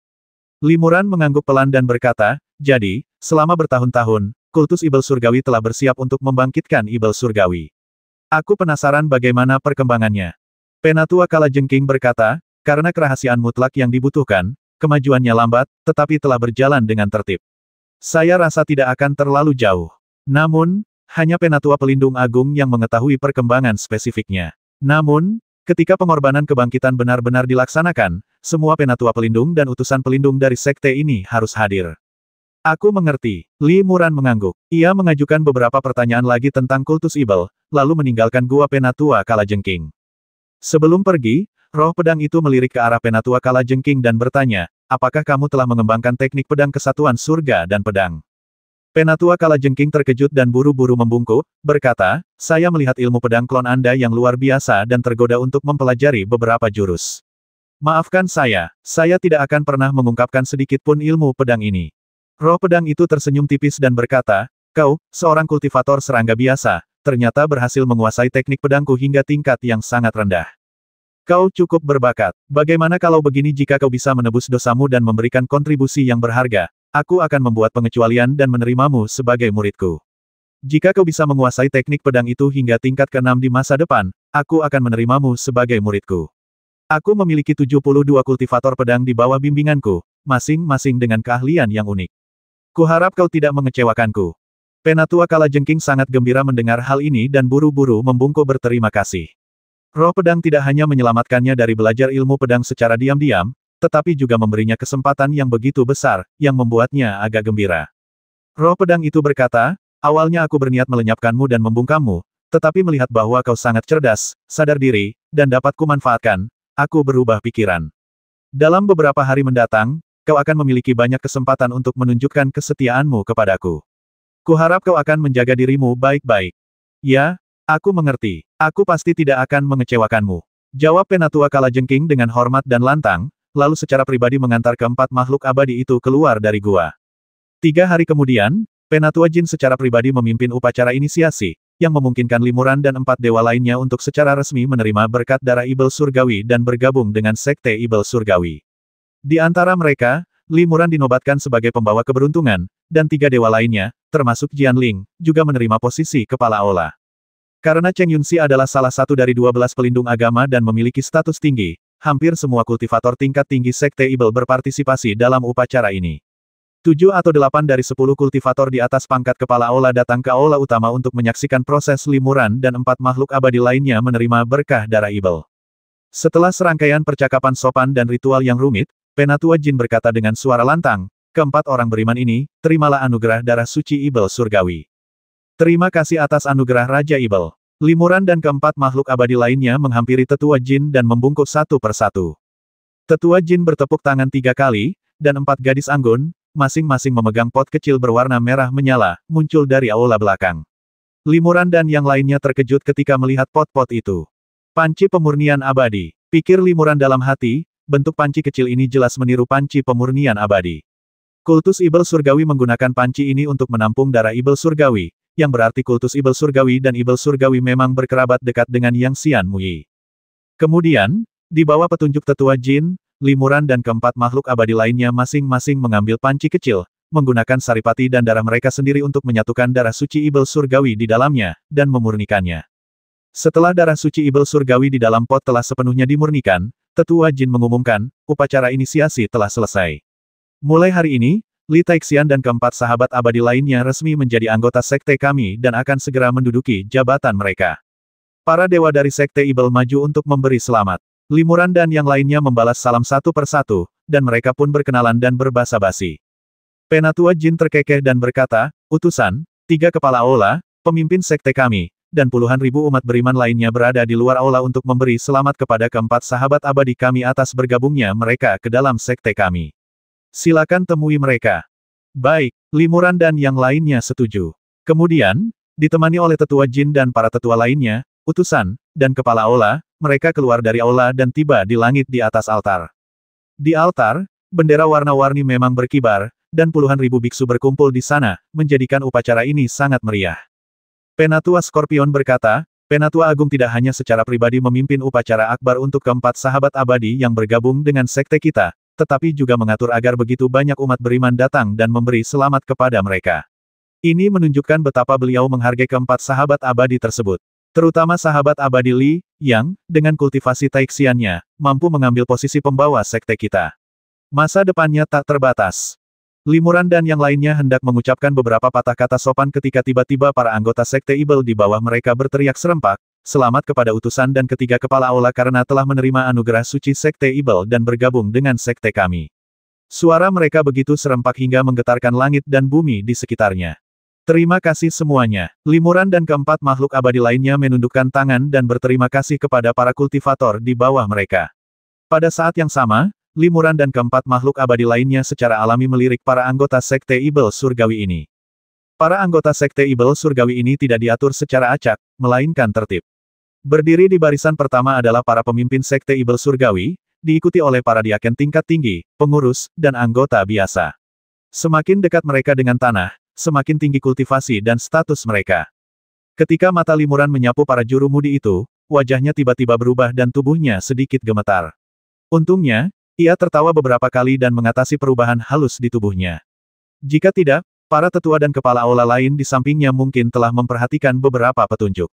Limuran mengangguk pelan dan berkata, jadi, selama bertahun-tahun, kultus Ibel Surgawi telah bersiap untuk membangkitkan Ibel Surgawi. Aku penasaran bagaimana perkembangannya. Penatua Kalajengking berkata, karena kerahasiaan mutlak yang dibutuhkan, kemajuannya lambat, tetapi telah berjalan dengan tertib. Saya rasa tidak akan terlalu jauh. Namun, Hanya Penatua Pelindung Agung yang mengetahui perkembangan spesifiknya. Namun, ketika pengorbanan kebangkitan benar-benar dilaksanakan, semua Penatua Pelindung dan utusan pelindung dari sekte ini harus hadir. Aku mengerti. Li Muran mengangguk. Ia mengajukan beberapa pertanyaan lagi tentang kultus Ibel, lalu meninggalkan gua Penatua Kalajengking. Sebelum pergi, roh pedang itu melirik ke arah Penatua Kalajengking dan bertanya, apakah kamu telah mengembangkan teknik pedang kesatuan surga dan pedang? Penatua Kalajengking terkejut dan buru-buru membungkuk, berkata, saya melihat ilmu pedang klon Anda yang luar biasa dan tergoda untuk mempelajari beberapa jurus. Maafkan saya tidak akan pernah mengungkapkan sedikit pun ilmu pedang ini. Roh pedang itu tersenyum tipis dan berkata, kau, seorang kultivator serangga biasa, ternyata berhasil menguasai teknik pedangku hingga tingkat yang sangat rendah. Kau cukup berbakat. Bagaimana kalau begini jika kau bisa menebus dosamu dan memberikan kontribusi yang berharga? Aku akan membuat pengecualian dan menerimamu sebagai muridku. Jika kau bisa menguasai teknik pedang itu hingga tingkat ke-6 di masa depan, aku akan menerimamu sebagai muridku. Aku memiliki 72 kultivator pedang di bawah bimbinganku, masing-masing dengan keahlian yang unik. Kuharap kau tidak mengecewakanku. Penatua Kalajengking sangat gembira mendengar hal ini dan buru-buru membungkuk berterima kasih. Roh pedang tidak hanya menyelamatkannya dari belajar ilmu pedang secara diam-diam, tetapi juga memberinya kesempatan yang begitu besar, yang membuatnya agak gembira. Roh pedang itu berkata, awalnya aku berniat melenyapkanmu dan membungkammu, tetapi melihat bahwa kau sangat cerdas, sadar diri, dan dapat kumanfaatkan, aku berubah pikiran. Dalam beberapa hari mendatang, kau akan memiliki banyak kesempatan untuk menunjukkan kesetiaanmu kepadaku. Kuharap kau akan menjaga dirimu baik-baik. Ya, aku mengerti. Aku pasti tidak akan mengecewakanmu. Jawab Penatua Kalajengking dengan hormat dan lantang, lalu secara pribadi mengantar keempat makhluk abadi itu keluar dari gua. 3 hari kemudian, Penatua Jin secara pribadi memimpin upacara inisiasi, yang memungkinkan Li Muran dan 4 dewa lainnya untuk secara resmi menerima berkat darah Ibel Surgawi dan bergabung dengan Sekte Ibel Surgawi. Di antara mereka, Li Muran dinobatkan sebagai pembawa keberuntungan, dan 3 dewa lainnya, termasuk Jian Ling, juga menerima posisi kepala aula. Karena Cheng Yunxi adalah salah satu dari 12 pelindung agama dan memiliki status tinggi, hampir semua kultivator tingkat tinggi Sekte Ibel berpartisipasi dalam upacara ini. 7 atau 8 dari 10 kultivator di atas pangkat kepala aula datang ke aula utama untuk menyaksikan proses Li Muran dan 4 makhluk abadi lainnya menerima berkah darah Ibel. Setelah serangkaian percakapan sopan dan ritual yang rumit, Penatua Jin berkata dengan suara lantang, keempat orang beriman ini, terimalah anugerah darah suci Ibel Surgawi. Terima kasih atas anugerah Raja Ibel. Li Muran dan keempat makhluk abadi lainnya menghampiri Tetua Jin dan membungkuk satu persatu. Tetua Jin bertepuk tangan 3 kali, dan 4 gadis anggun, masing-masing memegang pot kecil berwarna merah menyala, muncul dari aula belakang. Li Muran dan yang lainnya terkejut ketika melihat pot-pot itu. Panci pemurnian abadi. Pikir Li Muran dalam hati, bentuk panci kecil ini jelas meniru panci pemurnian abadi. Kultus Ibel Surgawi menggunakan panci ini untuk menampung darah Ibel Surgawi, yang berarti kultus Ibel Surgawi dan Ibel Surgawi memang berkerabat dekat dengan Yang Xian Muyi. Kemudian, di bawah petunjuk Tetua Jin, Li Muran dan keempat makhluk abadi lainnya masing-masing mengambil panci kecil, menggunakan saripati dan darah mereka sendiri untuk menyatukan darah suci Ibel Surgawi di dalamnya, dan memurnikannya. Setelah darah suci Ibel Surgawi di dalam pot telah sepenuhnya dimurnikan, Tetua Jin mengumumkan, upacara inisiasi telah selesai. Mulai hari ini, Li Taixian dan keempat sahabat abadi lainnya resmi menjadi anggota sekte kami dan akan segera menduduki jabatan mereka. Para dewa dari sekte Ibel maju untuk memberi selamat. Li Muran dan yang lainnya membalas salam satu persatu, dan mereka pun berkenalan dan berbasa-basi. Penatua Jin terkekeh dan berkata, utusan, 3 kepala aula, pemimpin sekte kami, dan puluhan ribu umat beriman lainnya berada di luar aula untuk memberi selamat kepada keempat sahabat abadi kami atas bergabungnya mereka ke dalam sekte kami. Silakan temui mereka. Baik, Li Muran dan yang lainnya setuju. Kemudian, ditemani oleh Tetua Jin dan para tetua lainnya, utusan, dan kepala aula, mereka keluar dari aula dan tiba di langit di atas altar. Di altar, bendera warna-warni memang berkibar, dan puluhan ribu biksu berkumpul di sana, menjadikan upacara ini sangat meriah. Penatua Scorpion berkata, Penatua Agung tidak hanya secara pribadi memimpin upacara akbar untuk keempat sahabat abadi yang bergabung dengan sekte kita, tetapi juga mengatur agar begitu banyak umat beriman datang dan memberi selamat kepada mereka. Ini menunjukkan betapa beliau menghargai keempat sahabat abadi tersebut. Terutama sahabat abadi Li, yang, dengan kultivasi Taixiannya, mampu mengambil posisi pembawa sekte kita. Masa depannya tak terbatas. Limuran dan yang lainnya hendak mengucapkan beberapa patah kata sopan ketika tiba-tiba para anggota Sekte Ibel di bawah mereka berteriak serempak, "Selamat kepada utusan dan ketiga kepala aula karena telah menerima anugerah suci Sekte Ibel dan bergabung dengan Sekte kami." Suara mereka begitu serempak hingga menggetarkan langit dan bumi di sekitarnya. Terima kasih semuanya. Limuran dan keempat makhluk abadi lainnya menundukkan tangan dan berterima kasih kepada para kultivator di bawah mereka. Pada saat yang sama, Limuran dan keempat makhluk abadi lainnya secara alami melirik para anggota Sekte Ibel Surgawi ini. Para anggota Sekte Ibel Surgawi ini tidak diatur secara acak, melainkan tertib. Berdiri di barisan pertama adalah para pemimpin Sekte Ibel Surgawi, diikuti oleh para diaken tingkat tinggi, pengurus, dan anggota biasa. Semakin dekat mereka dengan tanah, semakin tinggi kultivasi dan status mereka. Ketika mata Limuran menyapu para juru mudi itu, wajahnya tiba-tiba berubah dan tubuhnya sedikit gemetar. Untungnya, ia tertawa beberapa kali dan mengatasi perubahan halus di tubuhnya. Jika tidak, para tetua dan kepala aula lain di sampingnya mungkin telah memperhatikan beberapa petunjuk.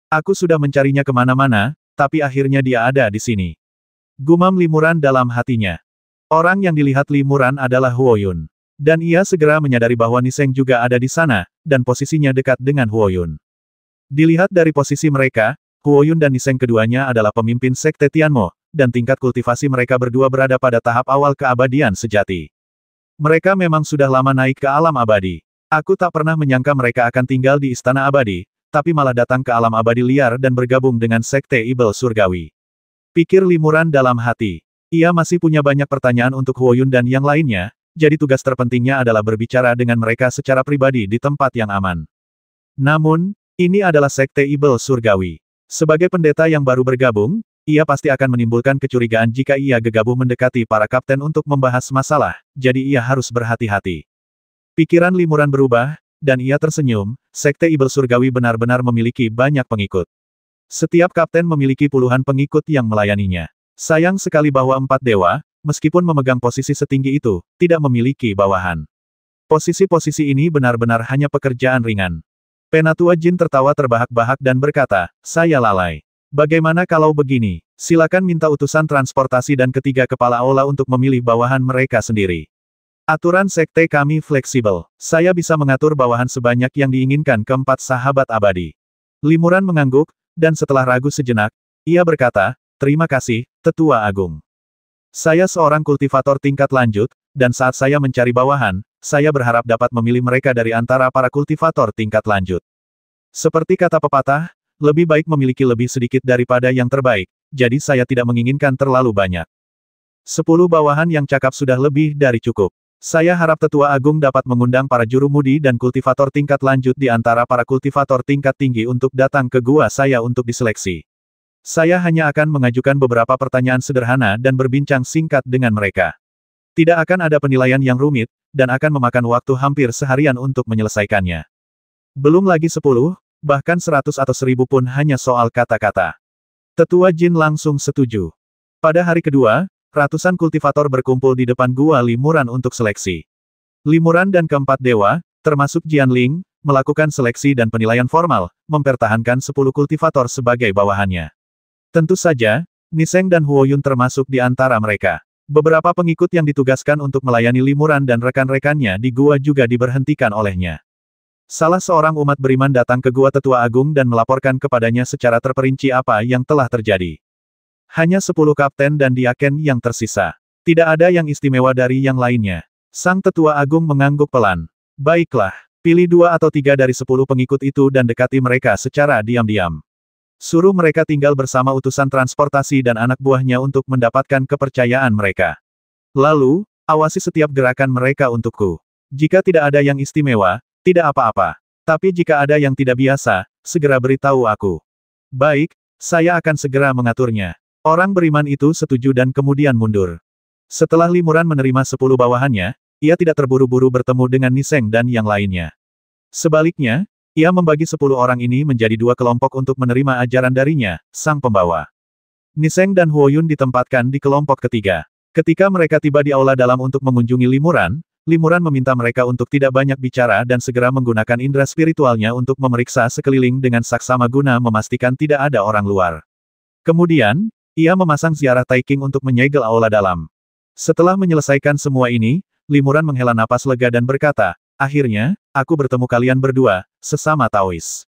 Aku sudah mencarinya kemana-mana, tapi akhirnya dia ada di sini. Gumam Limuran dalam hatinya. Orang yang dilihat Limuran adalah Huoyun. Dan ia segera menyadari bahwa Niseng juga ada di sana, dan posisinya dekat dengan Huoyun. Dilihat dari posisi mereka, Huoyun dan Niseng keduanya adalah pemimpin Sekte Tianmo, dan tingkat kultivasi mereka berdua berada pada tahap awal keabadian sejati. Mereka memang sudah lama naik ke alam abadi. Aku tak pernah menyangka mereka akan tinggal di istana abadi, tapi malah datang ke alam abadi liar dan bergabung dengan Sekte Ibel Surgawi. Pikir Limuran dalam hati. Ia masih punya banyak pertanyaan untuk Huoyun dan yang lainnya, jadi tugas terpentingnya adalah berbicara dengan mereka secara pribadi di tempat yang aman. Namun, ini adalah Sekte Ibel Surgawi. Sebagai pendeta yang baru bergabung, ia pasti akan menimbulkan kecurigaan jika ia gegabah mendekati para kapten untuk membahas masalah, jadi ia harus berhati-hati. Pikiran Limuran berubah, dan ia tersenyum. Sekte Ibel Surgawi benar-benar memiliki banyak pengikut. Setiap kapten memiliki puluhan pengikut yang melayaninya. Sayang sekali bahwa 4 dewa, meskipun memegang posisi setinggi itu, tidak memiliki bawahan. Posisi-posisi ini benar-benar hanya pekerjaan ringan. Penatua Jin tertawa terbahak-bahak dan berkata, "Saya lalai. Bagaimana kalau begini? Silakan minta utusan transportasi dan ketiga kepala aula untuk memilih bawahan mereka sendiri. Aturan sekte kami fleksibel. Saya bisa mengatur bawahan sebanyak yang diinginkan keempat sahabat abadi." Limuran mengangguk, dan setelah ragu sejenak, ia berkata, "Terima kasih, Tetua Agung. Saya seorang kultivator tingkat lanjut, dan saat saya mencari bawahan, saya berharap dapat memilih mereka dari antara para kultivator tingkat lanjut. Seperti kata pepatah, lebih baik memiliki lebih sedikit daripada yang terbaik, jadi saya tidak menginginkan terlalu banyak. 10 bawahan yang cakap sudah lebih dari cukup. Saya harap Tetua Agung dapat mengundang para juru mudi dan kultivator tingkat lanjut di antara para kultivator tingkat tinggi untuk datang ke gua saya untuk diseleksi. Saya hanya akan mengajukan beberapa pertanyaan sederhana dan berbincang singkat dengan mereka. Tidak akan ada penilaian yang rumit, dan akan memakan waktu hampir seharian untuk menyelesaikannya. Belum lagi 10, bahkan 100 atau 1000 pun hanya soal kata-kata." Tetua Jin langsung setuju. Pada hari kedua, ratusan kultivator berkumpul di depan gua Limuran untuk seleksi. Limuran dan keempat dewa, termasuk Jianling, melakukan seleksi dan penilaian formal, mempertahankan 10 kultivator sebagai bawahannya. Tentu saja, Niseng dan Huoyun termasuk di antara mereka. Beberapa pengikut yang ditugaskan untuk melayani Limuran dan rekan-rekannya di gua juga diberhentikan olehnya. Salah seorang umat beriman datang ke gua Tetua Agung dan melaporkan kepadanya secara terperinci apa yang telah terjadi. Hanya 10 kapten dan diaken yang tersisa. Tidak ada yang istimewa dari yang lainnya. Sang Tetua Agung mengangguk pelan. "Baiklah, pilih 2 atau 3 dari 10 pengikut itu dan dekati mereka secara diam-diam. Suruh mereka tinggal bersama utusan transportasi dan anak buahnya untuk mendapatkan kepercayaan mereka. Lalu, awasi setiap gerakan mereka untukku. Jika tidak ada yang istimewa, tidak apa-apa. Tapi jika ada yang tidak biasa, segera beritahu aku." "Baik, saya akan segera mengaturnya." Orang beriman itu setuju dan kemudian mundur. Setelah Limuran menerima 10 bawahannya, ia tidak terburu-buru bertemu dengan Niseng dan yang lainnya. Sebaliknya, ia membagi 10 orang ini menjadi 2 kelompok untuk menerima ajaran darinya, sang pembawa. Niseng dan Huoyun ditempatkan di kelompok ketiga. Ketika mereka tiba di aula dalam untuk mengunjungi Limuran, Limuran meminta mereka untuk tidak banyak bicara dan segera menggunakan indera spiritualnya untuk memeriksa sekeliling dengan saksama guna memastikan tidak ada orang luar. Kemudian, ia memasang ziarah Taiking untuk menyegel aula dalam. Setelah menyelesaikan semua ini, Limuran menghela napas lega dan berkata, akhirnya, aku bertemu kalian berdua, sesama Taois.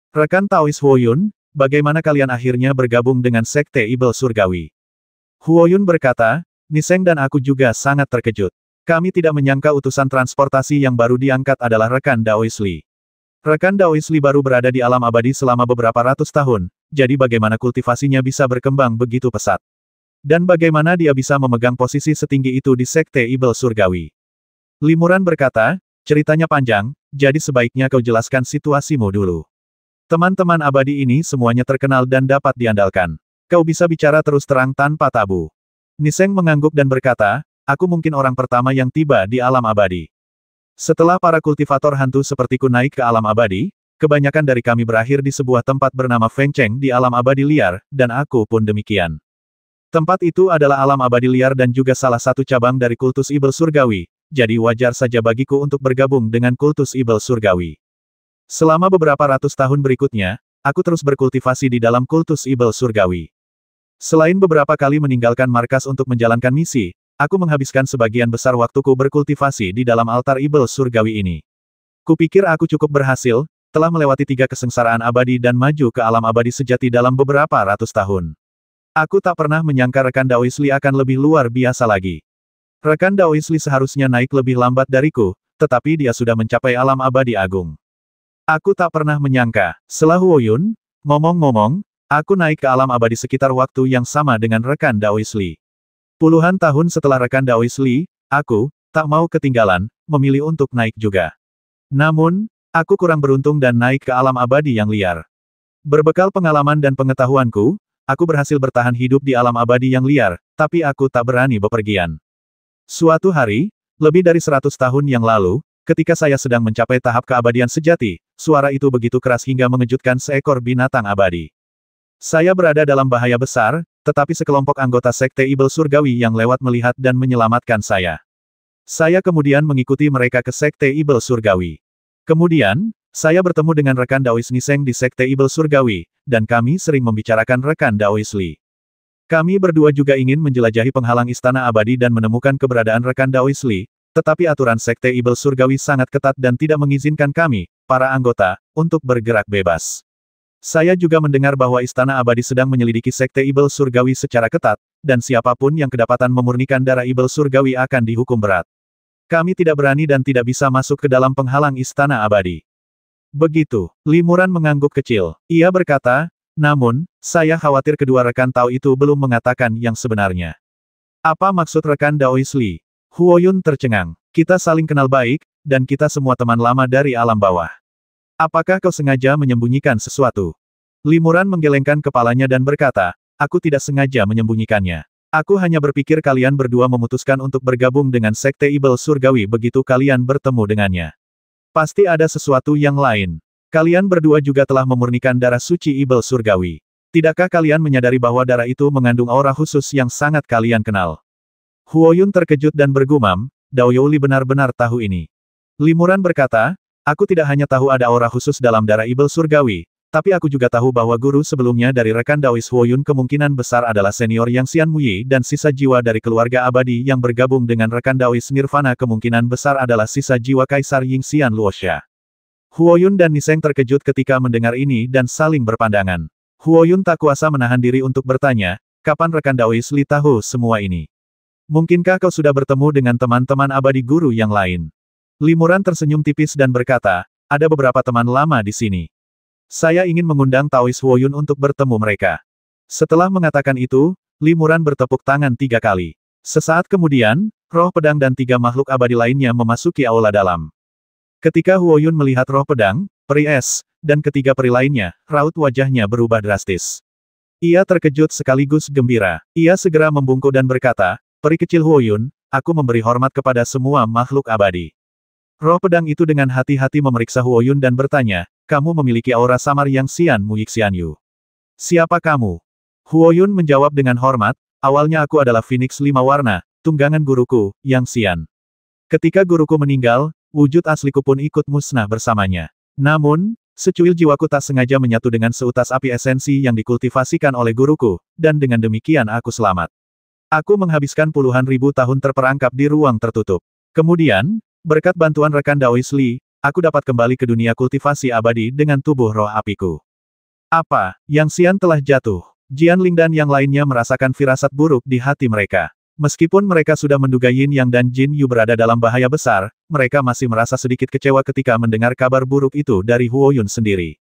Rekan Taois Huoyun, bagaimana kalian akhirnya bergabung dengan Sekte Ibel Surgawi? Huoyun berkata, Niseng dan aku juga sangat terkejut. Kami tidak menyangka utusan transportasi yang baru diangkat adalah rekan Daois Li. Rekan Daois Li baru berada di alam abadi selama beberapa ratus tahun, jadi bagaimana kultivasinya bisa berkembang begitu pesat? Dan bagaimana dia bisa memegang posisi setinggi itu di Sekte Ibel Surgawi? Limuran berkata, ceritanya panjang, jadi sebaiknya kau jelaskan situasimu dulu. Teman-teman abadi ini semuanya terkenal dan dapat diandalkan. Kau bisa bicara terus terang tanpa tabu. Niseng mengangguk dan berkata, aku mungkin orang pertama yang tiba di alam abadi. Setelah para kultivator hantu sepertiku naik ke alam abadi, kebanyakan dari kami berakhir di sebuah tempat bernama Feng Cheng di alam abadi liar, dan aku pun demikian. Tempat itu adalah alam abadi liar dan juga salah satu cabang dari kultus Ibel Surgawi, jadi wajar saja bagiku untuk bergabung dengan kultus Ibel Surgawi. Selama beberapa ratus tahun berikutnya, aku terus berkultivasi di dalam kultus Ibel Surgawi. Selain beberapa kali meninggalkan markas untuk menjalankan misi, aku menghabiskan sebagian besar waktuku berkultivasi di dalam altar Ibel Surgawi ini. Kupikir aku cukup berhasil, telah melewati 3 kesengsaraan abadi dan maju ke alam abadi sejati dalam beberapa ratus tahun. Aku tak pernah menyangka rekan Daois Li akan lebih luar biasa lagi. Rekan Daois Li seharusnya naik lebih lambat dariku, tetapi dia sudah mencapai alam abadi agung. Aku tak pernah menyangka, setelah Huoyun, ngomong-ngomong, aku naik ke alam abadi sekitar waktu yang sama dengan rekan Daois Li. Puluhan tahun setelah rekan Daois Li, aku, tak mau ketinggalan, memilih untuk naik juga. Namun, aku kurang beruntung dan naik ke alam abadi yang liar. Berbekal pengalaman dan pengetahuanku, aku berhasil bertahan hidup di alam abadi yang liar, tapi aku tak berani bepergian. Suatu hari, lebih dari 100 tahun yang lalu, ketika saya sedang mencapai tahap keabadian sejati, suara itu begitu keras hingga mengejutkan seekor binatang abadi. Saya berada dalam bahaya besar, tetapi sekelompok anggota Sekte Ibel Surgawi yang lewat melihat dan menyelamatkan saya. Saya kemudian mengikuti mereka ke Sekte Ibel Surgawi. Kemudian, saya bertemu dengan rekan Daois Niseng di Sekte Ibel Surgawi, dan kami sering membicarakan rekan Daois Li. Kami berdua juga ingin menjelajahi penghalang istana abadi dan menemukan keberadaan rekan Daois Li, tetapi aturan Sekte Ibel Surgawi sangat ketat dan tidak mengizinkan kami, para anggota, untuk bergerak bebas. Saya juga mendengar bahwa istana abadi sedang menyelidiki Sekte Ibel Surgawi secara ketat, dan siapapun yang kedapatan memurnikan darah Ibel Surgawi akan dihukum berat. Kami tidak berani dan tidak bisa masuk ke dalam penghalang istana abadi. Begitu, Limuran mengangguk kecil. Ia berkata, namun, saya khawatir kedua rekan Tao itu belum mengatakan yang sebenarnya. Apa maksud rekan Daois Li? Huoyun tercengang. Kita saling kenal baik, dan kita semua teman lama dari alam bawah. Apakah kau sengaja menyembunyikan sesuatu? Limuran menggelengkan kepalanya dan berkata, aku tidak sengaja menyembunyikannya. Aku hanya berpikir kalian berdua memutuskan untuk bergabung dengan Sekte Ibel Surgawi begitu kalian bertemu dengannya. Pasti ada sesuatu yang lain. Kalian berdua juga telah memurnikan darah suci Ibel Surgawi. Tidakkah kalian menyadari bahwa darah itu mengandung aura khusus yang sangat kalian kenal? Huoyun terkejut dan bergumam, Dao Youli benar-benar tahu ini. Limuran berkata, aku tidak hanya tahu ada aura khusus dalam darah Ibel Surgawi, tapi aku juga tahu bahwa guru sebelumnya dari rekan Daois Huoyun kemungkinan besar adalah senior Yang Xian Muyi dan sisa jiwa dari keluarga abadi yang bergabung dengan rekan Daois Nirvana kemungkinan besar adalah sisa jiwa Kaisar Ying Xian Luoxia. Huoyun dan Niseng terkejut ketika mendengar ini dan saling berpandangan. Huoyun tak kuasa menahan diri untuk bertanya, kapan rekan Daois Li tahu semua ini? Mungkinkah kau sudah bertemu dengan teman-teman abadi guru yang lain? Limuran tersenyum tipis dan berkata, ada beberapa teman lama di sini. Saya ingin mengundang Taois Huoyun untuk bertemu mereka. Setelah mengatakan itu, Limuran bertepuk tangan 3 kali. Sesaat kemudian, roh pedang dan 3 makhluk abadi lainnya memasuki aula dalam. Ketika Huoyun melihat roh pedang, peri es, dan ketiga peri lainnya, raut wajahnya berubah drastis. Ia terkejut sekaligus gembira. Ia segera membungkuk dan berkata, peri kecil Huoyun, aku memberi hormat kepada semua makhluk abadi. Roh pedang itu dengan hati-hati memeriksa Huoyun dan bertanya, kamu memiliki aura samar Yang Xian Mu Yixian Yu. Siapa kamu? Huoyun menjawab dengan hormat, awalnya aku adalah Phoenix 5 warna, tunggangan guruku, Yang Xian. Ketika guruku meninggal, wujud asliku pun ikut musnah bersamanya. Namun, secuil jiwaku tak sengaja menyatu dengan seutas api esensi yang dikultivasikan oleh guruku, dan dengan demikian aku selamat. Aku menghabiskan puluhan ribu tahun terperangkap di ruang tertutup. Kemudian, berkat bantuan rekan Daois Li, aku dapat kembali ke dunia kultivasi abadi dengan tubuh roh apiku. Apa? Yang Xian telah jatuh. Jian Ling dan yang lainnya merasakan firasat buruk di hati mereka. Meskipun mereka sudah menduga Yin Yang dan Jin Yu berada dalam bahaya besar, mereka masih merasa sedikit kecewa ketika mendengar kabar buruk itu dari Huo Yun sendiri.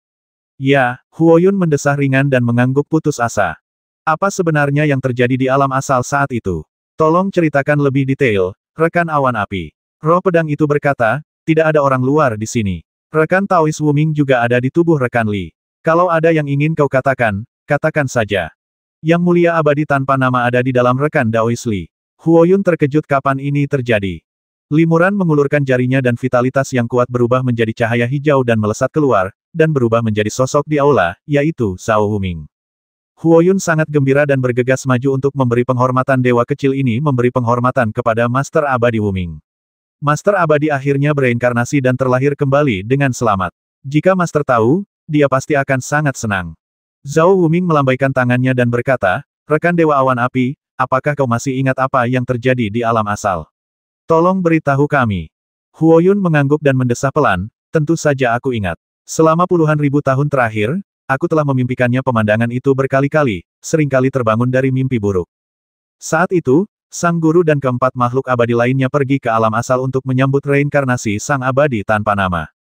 Ya, Huo Yun mendesah ringan dan mengangguk putus asa. Apa sebenarnya yang terjadi di alam asal saat itu? Tolong ceritakan lebih detail, rekan awan api. Roh pedang itu berkata, tidak ada orang luar di sini. Rekan Taois Wuming juga ada di tubuh rekan Li. Kalau ada yang ingin kau katakan, katakan saja. Yang mulia abadi tanpa nama ada di dalam rekan Daois Li. Huo Yun terkejut kapan ini terjadi. Limuran mengulurkan jarinya dan vitalitas yang kuat berubah menjadi cahaya hijau dan melesat keluar, dan berubah menjadi sosok di aula, yaitu Zhao Wuming. Huo Yun sangat gembira dan bergegas maju untuk memberi penghormatan dewa kecil ini memberi penghormatan kepada Master Abadi Wuming. Master Abadi akhirnya bereinkarnasi dan terlahir kembali dengan selamat. Jika Master tahu, dia pasti akan sangat senang. Zhao Wuming melambaikan tangannya dan berkata, rekan Dewa Awan Api, apakah kau masih ingat apa yang terjadi di alam asal? Tolong beritahu kami. Huo Yun mengangguk dan mendesah pelan, tentu saja aku ingat. Selama puluhan ribu tahun terakhir, aku telah memimpikannya pemandangan itu berkali-kali, seringkali terbangun dari mimpi buruk. Saat itu, sang guru dan keempat makhluk abadi lainnya pergi ke alam asal untuk menyambut reinkarnasi sang abadi tanpa nama.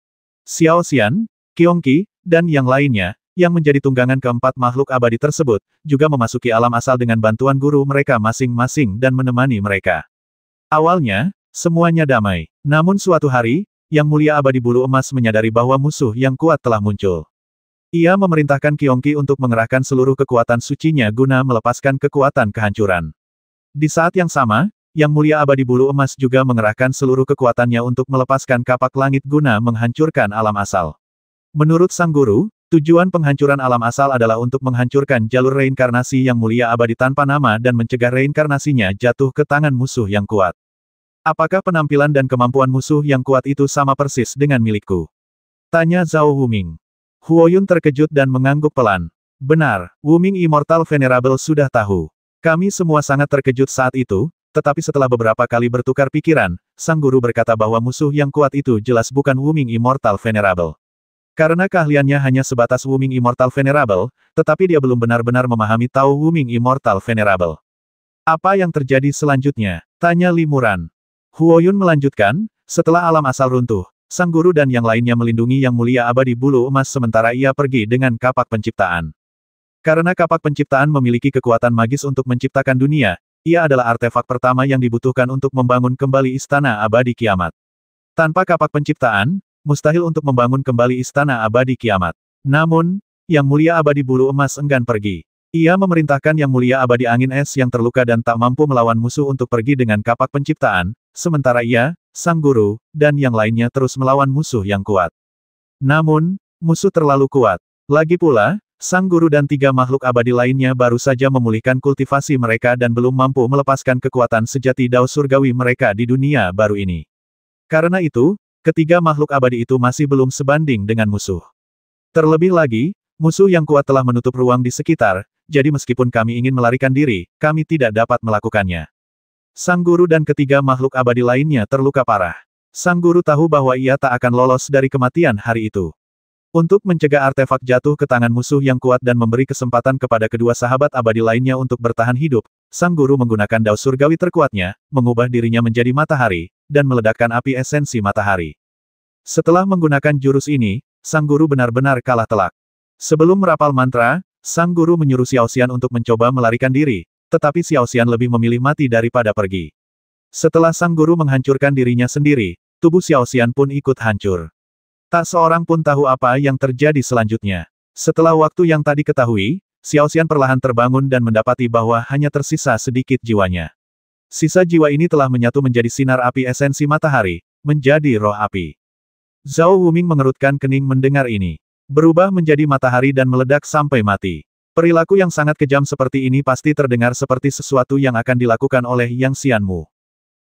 Xiao Xian, Qiongqi, dan yang lainnya, yang menjadi tunggangan keempat makhluk abadi tersebut, juga memasuki alam asal dengan bantuan guru mereka masing-masing dan menemani mereka. Awalnya, semuanya damai. Namun suatu hari, Yang Mulia Abadi Bulu Emas menyadari bahwa musuh yang kuat telah muncul. Ia memerintahkan Qiongqi untuk mengerahkan seluruh kekuatan sucinya guna melepaskan kekuatan kehancuran. Di saat yang sama, Yang Mulia Abadi Bulu Emas juga mengerahkan seluruh kekuatannya untuk melepaskan kapak langit guna menghancurkan alam asal. Menurut sang guru, tujuan penghancuran alam asal adalah untuk menghancurkan jalur reinkarnasi Yang Mulia Abadi tanpa nama dan mencegah reinkarnasinya jatuh ke tangan musuh yang kuat. Apakah penampilan dan kemampuan musuh yang kuat itu sama persis dengan milikku? Tanya Zhao Wuming. Huo Yun terkejut dan mengangguk pelan. Benar, Wuming Immortal Venerable sudah tahu. Kami semua sangat terkejut saat itu, tetapi setelah beberapa kali bertukar pikiran, sang guru berkata bahwa musuh yang kuat itu jelas bukan Wuming Immortal Venerable. Karena keahliannya hanya sebatas Wuming Immortal Venerable, tetapi dia belum benar-benar memahami Tao Wuming Immortal Venerable. Apa yang terjadi selanjutnya? Tanya Limuran. Huo Yun melanjutkan, setelah alam asal runtuh, sang guru dan yang lainnya melindungi Yang Mulia Abadi Bulu Emas sementara ia pergi dengan kapak penciptaan. Karena kapak penciptaan memiliki kekuatan magis untuk menciptakan dunia, ia adalah artefak pertama yang dibutuhkan untuk membangun kembali Istana Abadi Kiamat. Tanpa kapak penciptaan, mustahil untuk membangun kembali Istana Abadi Kiamat. Namun, Yang Mulia Abadi Bulu Emas enggan pergi. Ia memerintahkan Yang Mulia Abadi Angin Es yang terluka dan tak mampu melawan musuh untuk pergi dengan kapak penciptaan, sementara ia, sang guru, dan yang lainnya terus melawan musuh yang kuat. Namun, musuh terlalu kuat. Lagi pula, sang guru dan tiga makhluk abadi lainnya baru saja memulihkan kultivasi mereka dan belum mampu melepaskan kekuatan sejati Dao Surgawi mereka di dunia baru ini. Karena itu, ketiga makhluk abadi itu masih belum sebanding dengan musuh. Terlebih lagi, musuh yang kuat telah menutup ruang di sekitar, jadi meskipun kami ingin melarikan diri, kami tidak dapat melakukannya. Sang guru dan ketiga makhluk abadi lainnya terluka parah. Sang guru tahu bahwa ia tak akan lolos dari kematian hari itu. Untuk mencegah artefak jatuh ke tangan musuh yang kuat dan memberi kesempatan kepada kedua sahabat abadi lainnya untuk bertahan hidup, sang guru menggunakan Dao Surgawi terkuatnya, mengubah dirinya menjadi matahari, dan meledakkan api esensi matahari. Setelah menggunakan jurus ini, sang guru benar-benar kalah telak. Sebelum merapal mantra, sang guru menyuruh Xiao Xian untuk mencoba melarikan diri, tetapi Xiao Xian lebih memilih mati daripada pergi. Setelah sang guru menghancurkan dirinya sendiri, tubuh Xiao Xian pun ikut hancur. Tak seorang pun tahu apa yang terjadi selanjutnya. Setelah waktu yang tadi ketahui, Xiao Xian perlahan terbangun dan mendapati bahwa hanya tersisa sedikit jiwanya. Sisa jiwa ini telah menyatu menjadi sinar api esensi matahari, menjadi roh api. Zhao Wuming mengerutkan kening mendengar ini. Berubah menjadi matahari dan meledak sampai mati. Perilaku yang sangat kejam seperti ini pasti terdengar seperti sesuatu yang akan dilakukan oleh Yang Xianmu.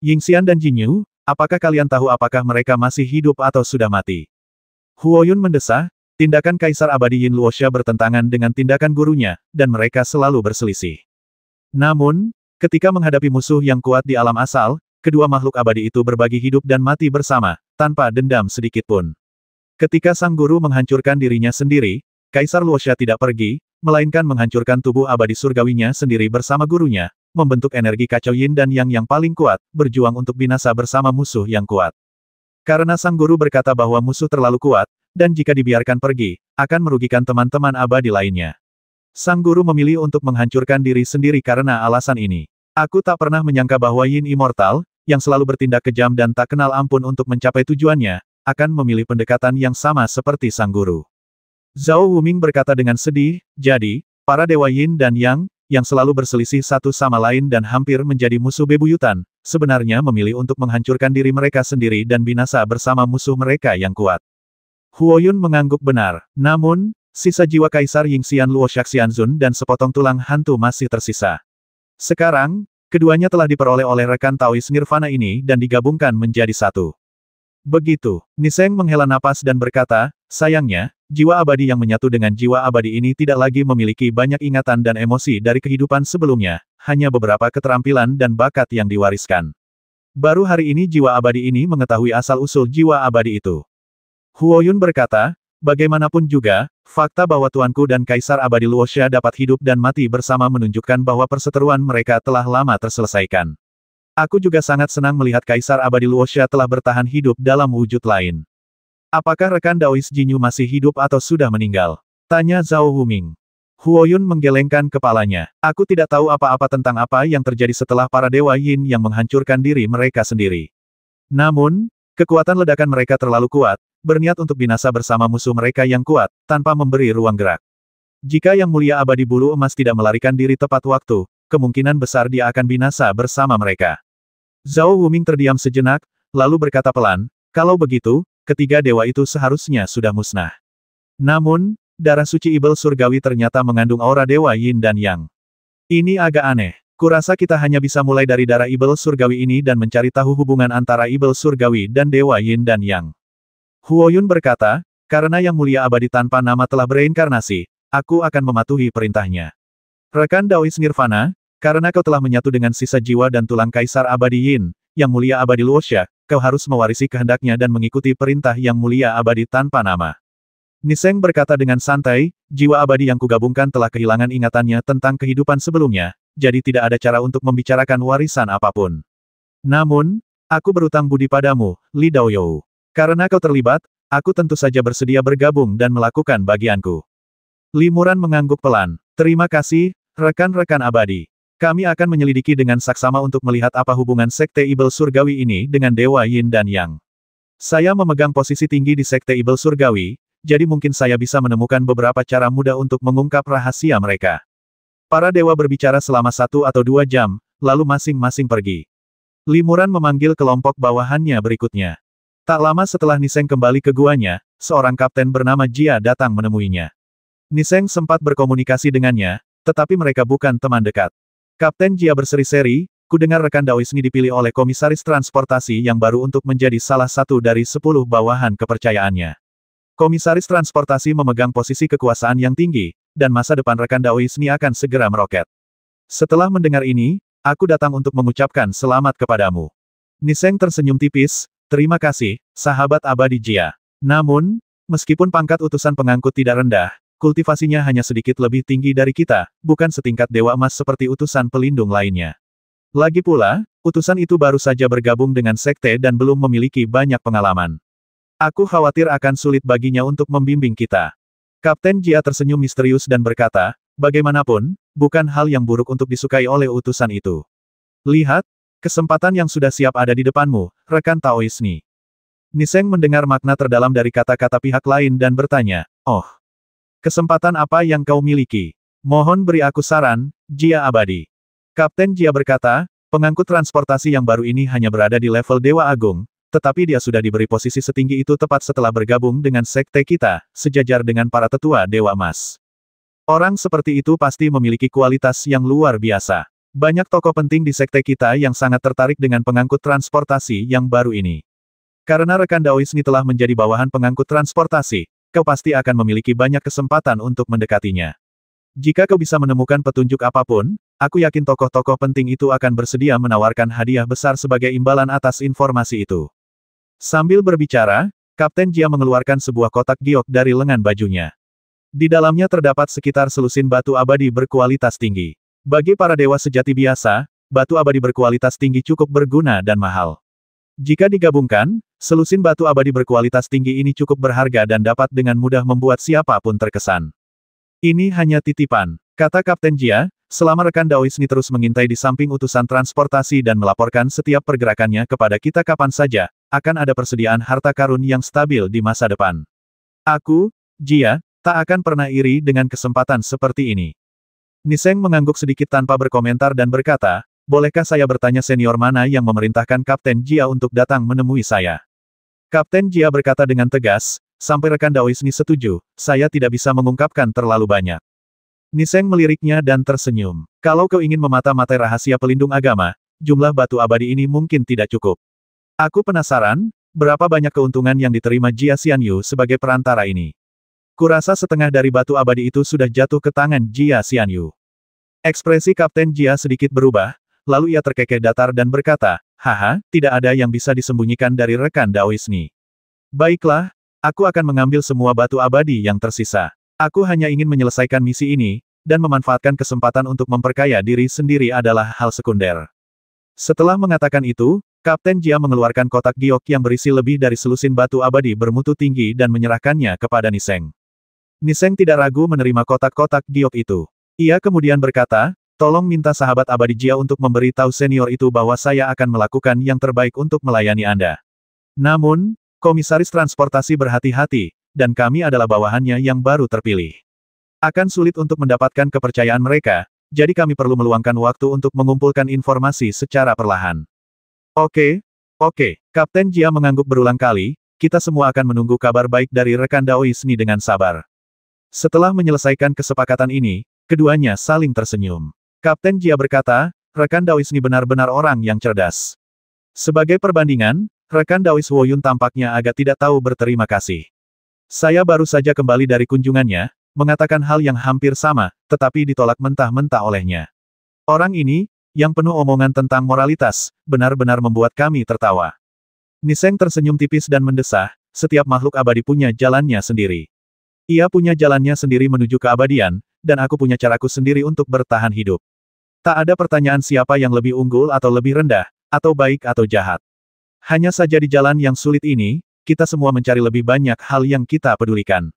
Yingxian dan Jinyu, apakah kalian tahu apakah mereka masih hidup atau sudah mati? Huo Yun mendesah, tindakan Kaisar Abadi Yin Luosha bertentangan dengan tindakan gurunya, dan mereka selalu berselisih. Namun, ketika menghadapi musuh yang kuat di alam asal, kedua makhluk abadi itu berbagi hidup dan mati bersama, tanpa dendam sedikitpun. Ketika sang guru menghancurkan dirinya sendiri, Kaisar Luoxia tidak pergi, melainkan menghancurkan tubuh abadi surgawinya sendiri bersama gurunya, membentuk energi kacau yin dan yang paling kuat, berjuang untuk binasa bersama musuh yang kuat. Karena sang guru berkata bahwa musuh terlalu kuat, dan jika dibiarkan pergi, akan merugikan teman-teman abadi lainnya. Sang guru memilih untuk menghancurkan diri sendiri karena alasan ini. Aku tak pernah menyangka bahwa Yin Immortal, yang selalu bertindak kejam dan tak kenal ampun untuk mencapai tujuannya, akan memilih pendekatan yang sama seperti sang guru. Zhao Wuming berkata dengan sedih, jadi, para dewa Yin dan Yang, yang selalu berselisih satu sama lain dan hampir menjadi musuh bebuyutan, sebenarnya memilih untuk menghancurkan diri mereka sendiri dan binasa bersama musuh mereka yang kuat. Huoyun mengangguk benar, namun, sisa jiwa Kaisar Yingxian Luoxia Xianzun dan sepotong tulang hantu masih tersisa. Sekarang, keduanya telah diperoleh oleh rekan Taois Nirvana ini dan digabungkan menjadi satu. Begitu, Niseng menghela napas dan berkata, sayangnya, jiwa abadi yang menyatu dengan jiwa abadi ini tidak lagi memiliki banyak ingatan dan emosi dari kehidupan sebelumnya, hanya beberapa keterampilan dan bakat yang diwariskan. Baru hari ini jiwa abadi ini mengetahui asal-usul jiwa abadi itu. Huoyun berkata, bagaimanapun juga, fakta bahwa tuanku dan Kaisar Abadi Luoxia dapat hidup dan mati bersama menunjukkan bahwa perseteruan mereka telah lama terselesaikan. Aku juga sangat senang melihat Kaisar Abadi Luoxia telah bertahan hidup dalam wujud lain. Apakah rekan Daois Jinyu masih hidup atau sudah meninggal? Tanya Zhao Wuming. Huoyun menggelengkan kepalanya. Aku tidak tahu apa-apa tentang apa yang terjadi setelah para dewa Yin yang menghancurkan diri mereka sendiri. Namun, kekuatan ledakan mereka terlalu kuat, berniat untuk binasa bersama musuh mereka yang kuat, tanpa memberi ruang gerak. Jika Yang Mulia Abadi Bulu Emas tidak melarikan diri tepat waktu, kemungkinan besar dia akan binasa bersama mereka. Zhao Wuming terdiam sejenak, lalu berkata pelan, kalau begitu, ketiga dewa itu seharusnya sudah musnah. Namun, darah suci Ibel Surgawi ternyata mengandung aura dewa Yin dan Yang. Ini agak aneh. Kurasa kita hanya bisa mulai dari darah Ibel Surgawi ini dan mencari tahu hubungan antara Ibel Surgawi dan dewa Yin dan Yang. Huoyun berkata, karena Yang Mulia Abadi tanpa nama telah bereinkarnasi, aku akan mematuhi perintahnya. Rekan Daois Nirvana, karena kau telah menyatu dengan sisa jiwa dan tulang Kaisar Abadi Yin, Yang Mulia Abadi Luoxia, kau harus mewarisi kehendaknya dan mengikuti perintah Yang Mulia Abadi tanpa nama. Niseng berkata dengan santai, jiwa abadi yang kugabungkan telah kehilangan ingatannya tentang kehidupan sebelumnya, jadi tidak ada cara untuk membicarakan warisan apapun. Namun, aku berutang budi padamu, Li Daoyou. Karena kau terlibat, aku tentu saja bersedia bergabung dan melakukan bagianku. Li Muran mengangguk pelan. Terima kasih, rekan-rekan abadi. Kami akan menyelidiki dengan saksama untuk melihat apa hubungan Sekte Ibel Surgawi ini dengan Dewa Yin dan Yang. Saya memegang posisi tinggi di Sekte Ibel Surgawi, jadi mungkin saya bisa menemukan beberapa cara mudah untuk mengungkap rahasia mereka. Para dewa berbicara selama 1 atau 2 jam, lalu masing-masing pergi. Li Muran memanggil kelompok bawahannya berikutnya. Tak lama setelah Niseng kembali ke guanya, seorang kapten bernama Jia datang menemuinya. Niseng sempat berkomunikasi dengannya, tetapi mereka bukan teman dekat. Kapten Jia berseri-seri, kudengar rekan Daois ini dipilih oleh komisaris transportasi yang baru untuk menjadi salah satu dari 10 bawahan kepercayaannya. Komisaris transportasi memegang posisi kekuasaan yang tinggi, dan masa depan rekan Daois ini akan segera meroket. Setelah mendengar ini, aku datang untuk mengucapkan selamat kepadamu. Niseng tersenyum tipis, terima kasih, sahabat abadi Jia. Namun, meskipun pangkat utusan pengangkut tidak rendah, kultivasinya hanya sedikit lebih tinggi dari kita, bukan setingkat dewa emas seperti utusan pelindung lainnya. Lagi pula, utusan itu baru saja bergabung dengan sekte dan belum memiliki banyak pengalaman. Aku khawatir akan sulit baginya untuk membimbing kita. Kapten Jia tersenyum misterius dan berkata, bagaimanapun, bukan hal yang buruk untuk disukai oleh utusan itu. Lihat, kesempatan yang sudah siap ada di depanmu, rekan Taois Ni. Niseng mendengar makna terdalam dari kata-kata pihak lain dan bertanya, oh, kesempatan apa yang kau miliki? Mohon beri aku saran, Jia Abadi. Kapten Jia berkata, pengangkut transportasi yang baru ini hanya berada di level Dewa Agung, tetapi dia sudah diberi posisi setinggi itu tepat setelah bergabung dengan sekte kita, sejajar dengan para tetua Dewa Emas. Orang seperti itu pasti memiliki kualitas yang luar biasa. Banyak tokoh penting di sekte kita yang sangat tertarik dengan pengangkut transportasi yang baru ini. Karena rekan Daois ini telah menjadi bawahan pengangkut transportasi, kau pasti akan memiliki banyak kesempatan untuk mendekatinya. Jika kau bisa menemukan petunjuk apapun, aku yakin tokoh-tokoh penting itu akan bersedia menawarkan hadiah besar sebagai imbalan atas informasi itu. Sambil berbicara, Kapten Jia mengeluarkan sebuah kotak giok dari lengan bajunya. Di dalamnya terdapat sekitar selusin batu abadi berkualitas tinggi. Bagi para dewa sejati biasa, batu abadi berkualitas tinggi cukup berguna dan mahal. Jika digabungkan, selusin batu abadi berkualitas tinggi ini cukup berharga dan dapat dengan mudah membuat siapapun terkesan. Ini hanya titipan, kata Kapten Jia, selama rekan Daoisni terus mengintai di samping utusan transportasi dan melaporkan setiap pergerakannya kepada kita kapan saja, akan ada persediaan harta karun yang stabil di masa depan. Aku, Jia, tak akan pernah iri dengan kesempatan seperti ini. Niseng mengangguk sedikit tanpa berkomentar dan berkata, bolehkah saya bertanya senior mana yang memerintahkan Kapten Jia untuk datang menemui saya? Kapten Jia berkata dengan tegas, sampai rekan Daoisni setuju, saya tidak bisa mengungkapkan terlalu banyak. Niseng meliriknya dan tersenyum. Kalau kau ingin memata-matai rahasia pelindung agama, jumlah batu abadi ini mungkin tidak cukup. Aku penasaran, berapa banyak keuntungan yang diterima Jia Xianyu sebagai perantara ini. Kurasa setengah dari batu abadi itu sudah jatuh ke tangan Jia Xianyu. Ekspresi Kapten Jia sedikit berubah, lalu ia terkekeh datar dan berkata, haha, tidak ada yang bisa disembunyikan dari rekan Daoisni. Baiklah, aku akan mengambil semua batu abadi yang tersisa. Aku hanya ingin menyelesaikan misi ini, dan memanfaatkan kesempatan untuk memperkaya diri sendiri adalah hal sekunder. Setelah mengatakan itu, Kapten Jia mengeluarkan kotak giok yang berisi lebih dari selusin batu abadi bermutu tinggi dan menyerahkannya kepada Niseng. Niseng tidak ragu menerima kotak-kotak giok itu. Ia kemudian berkata, tolong minta sahabat abadi Jia untuk memberi tahu senior itu bahwa saya akan melakukan yang terbaik untuk melayani Anda. Namun, Komisaris Transportasi berhati-hati, dan kami adalah bawahannya yang baru terpilih. Akan sulit untuk mendapatkan kepercayaan mereka, jadi kami perlu meluangkan waktu untuk mengumpulkan informasi secara perlahan. Oke, Kapten Jia mengangguk berulang kali, kita semua akan menunggu kabar baik dari rekan Daoisni dengan sabar. Setelah menyelesaikan kesepakatan ini, keduanya saling tersenyum. Kapten Jia berkata, rekan Daoisni benar-benar orang yang cerdas. Sebagai perbandingan, rekan Daois Woyun tampaknya agak tidak tahu berterima kasih. Saya baru saja kembali dari kunjungannya, mengatakan hal yang hampir sama, tetapi ditolak mentah-mentah olehnya. Orang ini, yang penuh omongan tentang moralitas, benar-benar membuat kami tertawa. Niseng tersenyum tipis dan mendesah, setiap makhluk abadi punya jalannya sendiri. Ia punya jalannya sendiri menuju keabadian, dan aku punya caraku sendiri untuk bertahan hidup. Tak ada pertanyaan siapa yang lebih unggul atau lebih rendah, atau baik atau jahat. Hanya saja di jalan yang sulit ini, kita semua mencari lebih banyak hal yang kita pedulikan.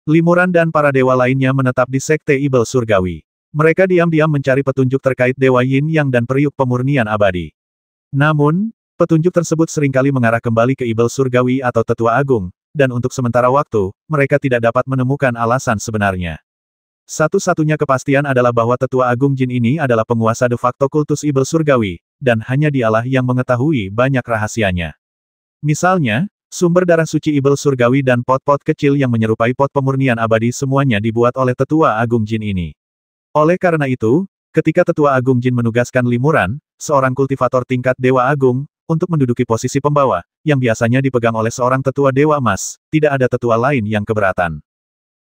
Limuran dan para dewa lainnya menetap di Sekte Ibel Surgawi. Mereka diam-diam mencari petunjuk terkait Dewa Yin Yang dan periuk pemurnian abadi. Namun, petunjuk tersebut seringkali mengarah kembali ke Ibel Surgawi atau Tetua Agung, dan untuk sementara waktu, mereka tidak dapat menemukan alasan sebenarnya. Satu-satunya kepastian adalah bahwa Tetua Agung Jin ini adalah penguasa de facto kultus Ibel Surgawi, dan hanya dialah yang mengetahui banyak rahasianya. Misalnya, sumber darah suci Ibel Surgawi dan pot-pot kecil yang menyerupai pot pemurnian abadi semuanya dibuat oleh Tetua Agung Jin ini. Oleh karena itu, ketika Tetua Agung Jin menugaskan Limuran, seorang kultivator tingkat Dewa Agung, untuk menduduki posisi pembawa, yang biasanya dipegang oleh seorang Tetua Dewa Emas, tidak ada tetua lain yang keberatan.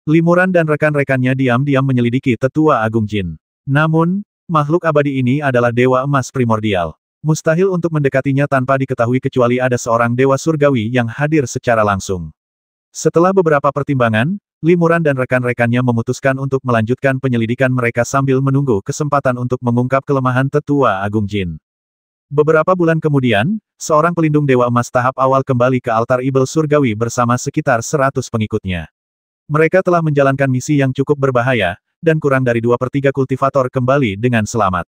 Limuran dan rekan-rekannya diam-diam menyelidiki Tetua Agung Jin. Namun, makhluk abadi ini adalah Dewa Emas primordial. Mustahil untuk mendekatinya tanpa diketahui kecuali ada seorang Dewa Surgawi yang hadir secara langsung. Setelah beberapa pertimbangan, Limuran dan rekan-rekannya memutuskan untuk melanjutkan penyelidikan mereka sambil menunggu kesempatan untuk mengungkap kelemahan Tetua Agung Jin. Beberapa bulan kemudian, seorang pelindung Dewa Emas tahap awal kembali ke altar Ibel Surgawi bersama sekitar 100 pengikutnya. Mereka telah menjalankan misi yang cukup berbahaya, dan kurang dari 2/3 kultivator kembali dengan selamat.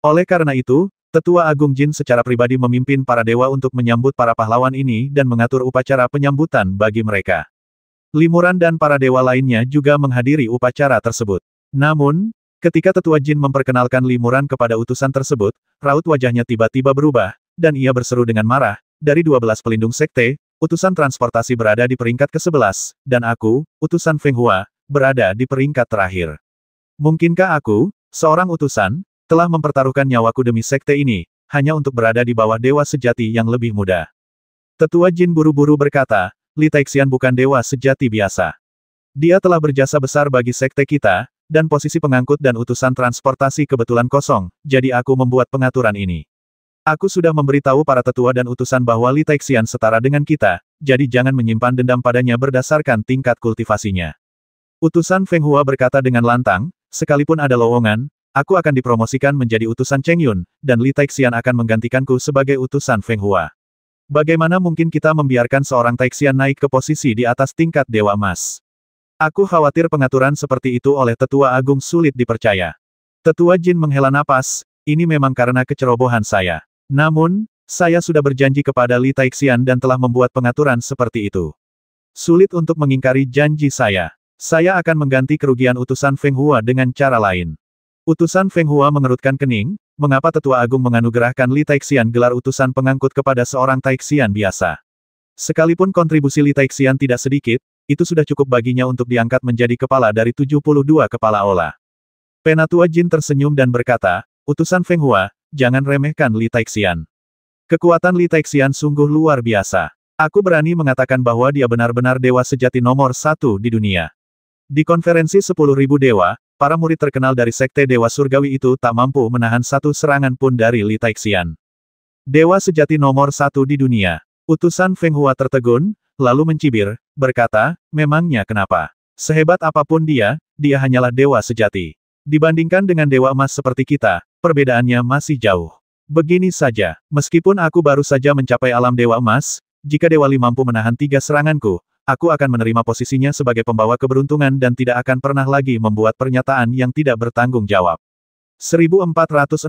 Oleh karena itu, Tetua Agung Jin secara pribadi memimpin para dewa untuk menyambut para pahlawan ini dan mengatur upacara penyambutan bagi mereka. Limuran dan para dewa lainnya juga menghadiri upacara tersebut. Namun, ketika Tetua Jin memperkenalkan Limuran kepada utusan tersebut, raut wajahnya tiba-tiba berubah, dan ia berseru dengan marah, dari 12 pelindung sekte, utusan transportasi berada di peringkat ke-11, dan aku, utusan Feng Hua, berada di peringkat terakhir. Mungkinkah aku, seorang utusan, telah mempertaruhkan nyawaku demi sekte ini, hanya untuk berada di bawah dewa sejati yang lebih muda? Tetua Jin buru-buru berkata, Li Taixian bukan dewa sejati biasa. Dia telah berjasa besar bagi sekte kita, dan posisi pengangkut dan utusan transportasi kebetulan kosong, jadi aku membuat pengaturan ini. Aku sudah memberitahu para tetua dan utusan bahwa Li Taixian setara dengan kita, jadi jangan menyimpan dendam padanya berdasarkan tingkat kultivasinya. Utusan Feng Hua berkata dengan lantang, sekalipun ada lowongan, aku akan dipromosikan menjadi utusan Cheng Yun, dan Li Taixian akan menggantikanku sebagai utusan Feng Hua. Bagaimana mungkin kita membiarkan seorang Taixian naik ke posisi di atas tingkat Dewa Emas? Aku khawatir pengaturan seperti itu oleh Tetua Agung sulit dipercaya. Tetua Jin menghela napas, ini memang karena kecerobohan saya. Namun, saya sudah berjanji kepada Li Taixian dan telah membuat pengaturan seperti itu. Sulit untuk mengingkari janji saya. Saya akan mengganti kerugian utusan Feng Hua dengan cara lain. Utusan Feng Hua mengerutkan kening, mengapa Tetua Agung menganugerahkan Li Taixian gelar utusan pengangkut kepada seorang Taixian biasa. Sekalipun kontribusi Li Taixian tidak sedikit, itu sudah cukup baginya untuk diangkat menjadi kepala dari 72 kepala olah. Penatua Jin tersenyum dan berkata, utusan Feng Hua, jangan remehkan Li Taixian. Kekuatan Li Taixian sungguh luar biasa. Aku berani mengatakan bahwa dia benar-benar dewa sejati nomor 1 di dunia. Di konferensi 10.000 dewa, para murid terkenal dari Sekte Dewa Surgawi itu tak mampu menahan satu serangan pun dari Li Taixian. Dewa sejati nomor 1 di dunia. Utusan Feng Hua tertegun, lalu mencibir, berkata, memangnya kenapa? Sehebat apapun dia hanyalah dewa sejati. Dibandingkan dengan dewa emas seperti kita, perbedaannya masih jauh. Begini saja, meskipun aku baru saja mencapai alam dewa emas, jika Dewa Li mampu menahan 3 seranganku, aku akan menerima posisinya sebagai pembawa keberuntungan dan tidak akan pernah lagi membuat pernyataan yang tidak bertanggung jawab. 1460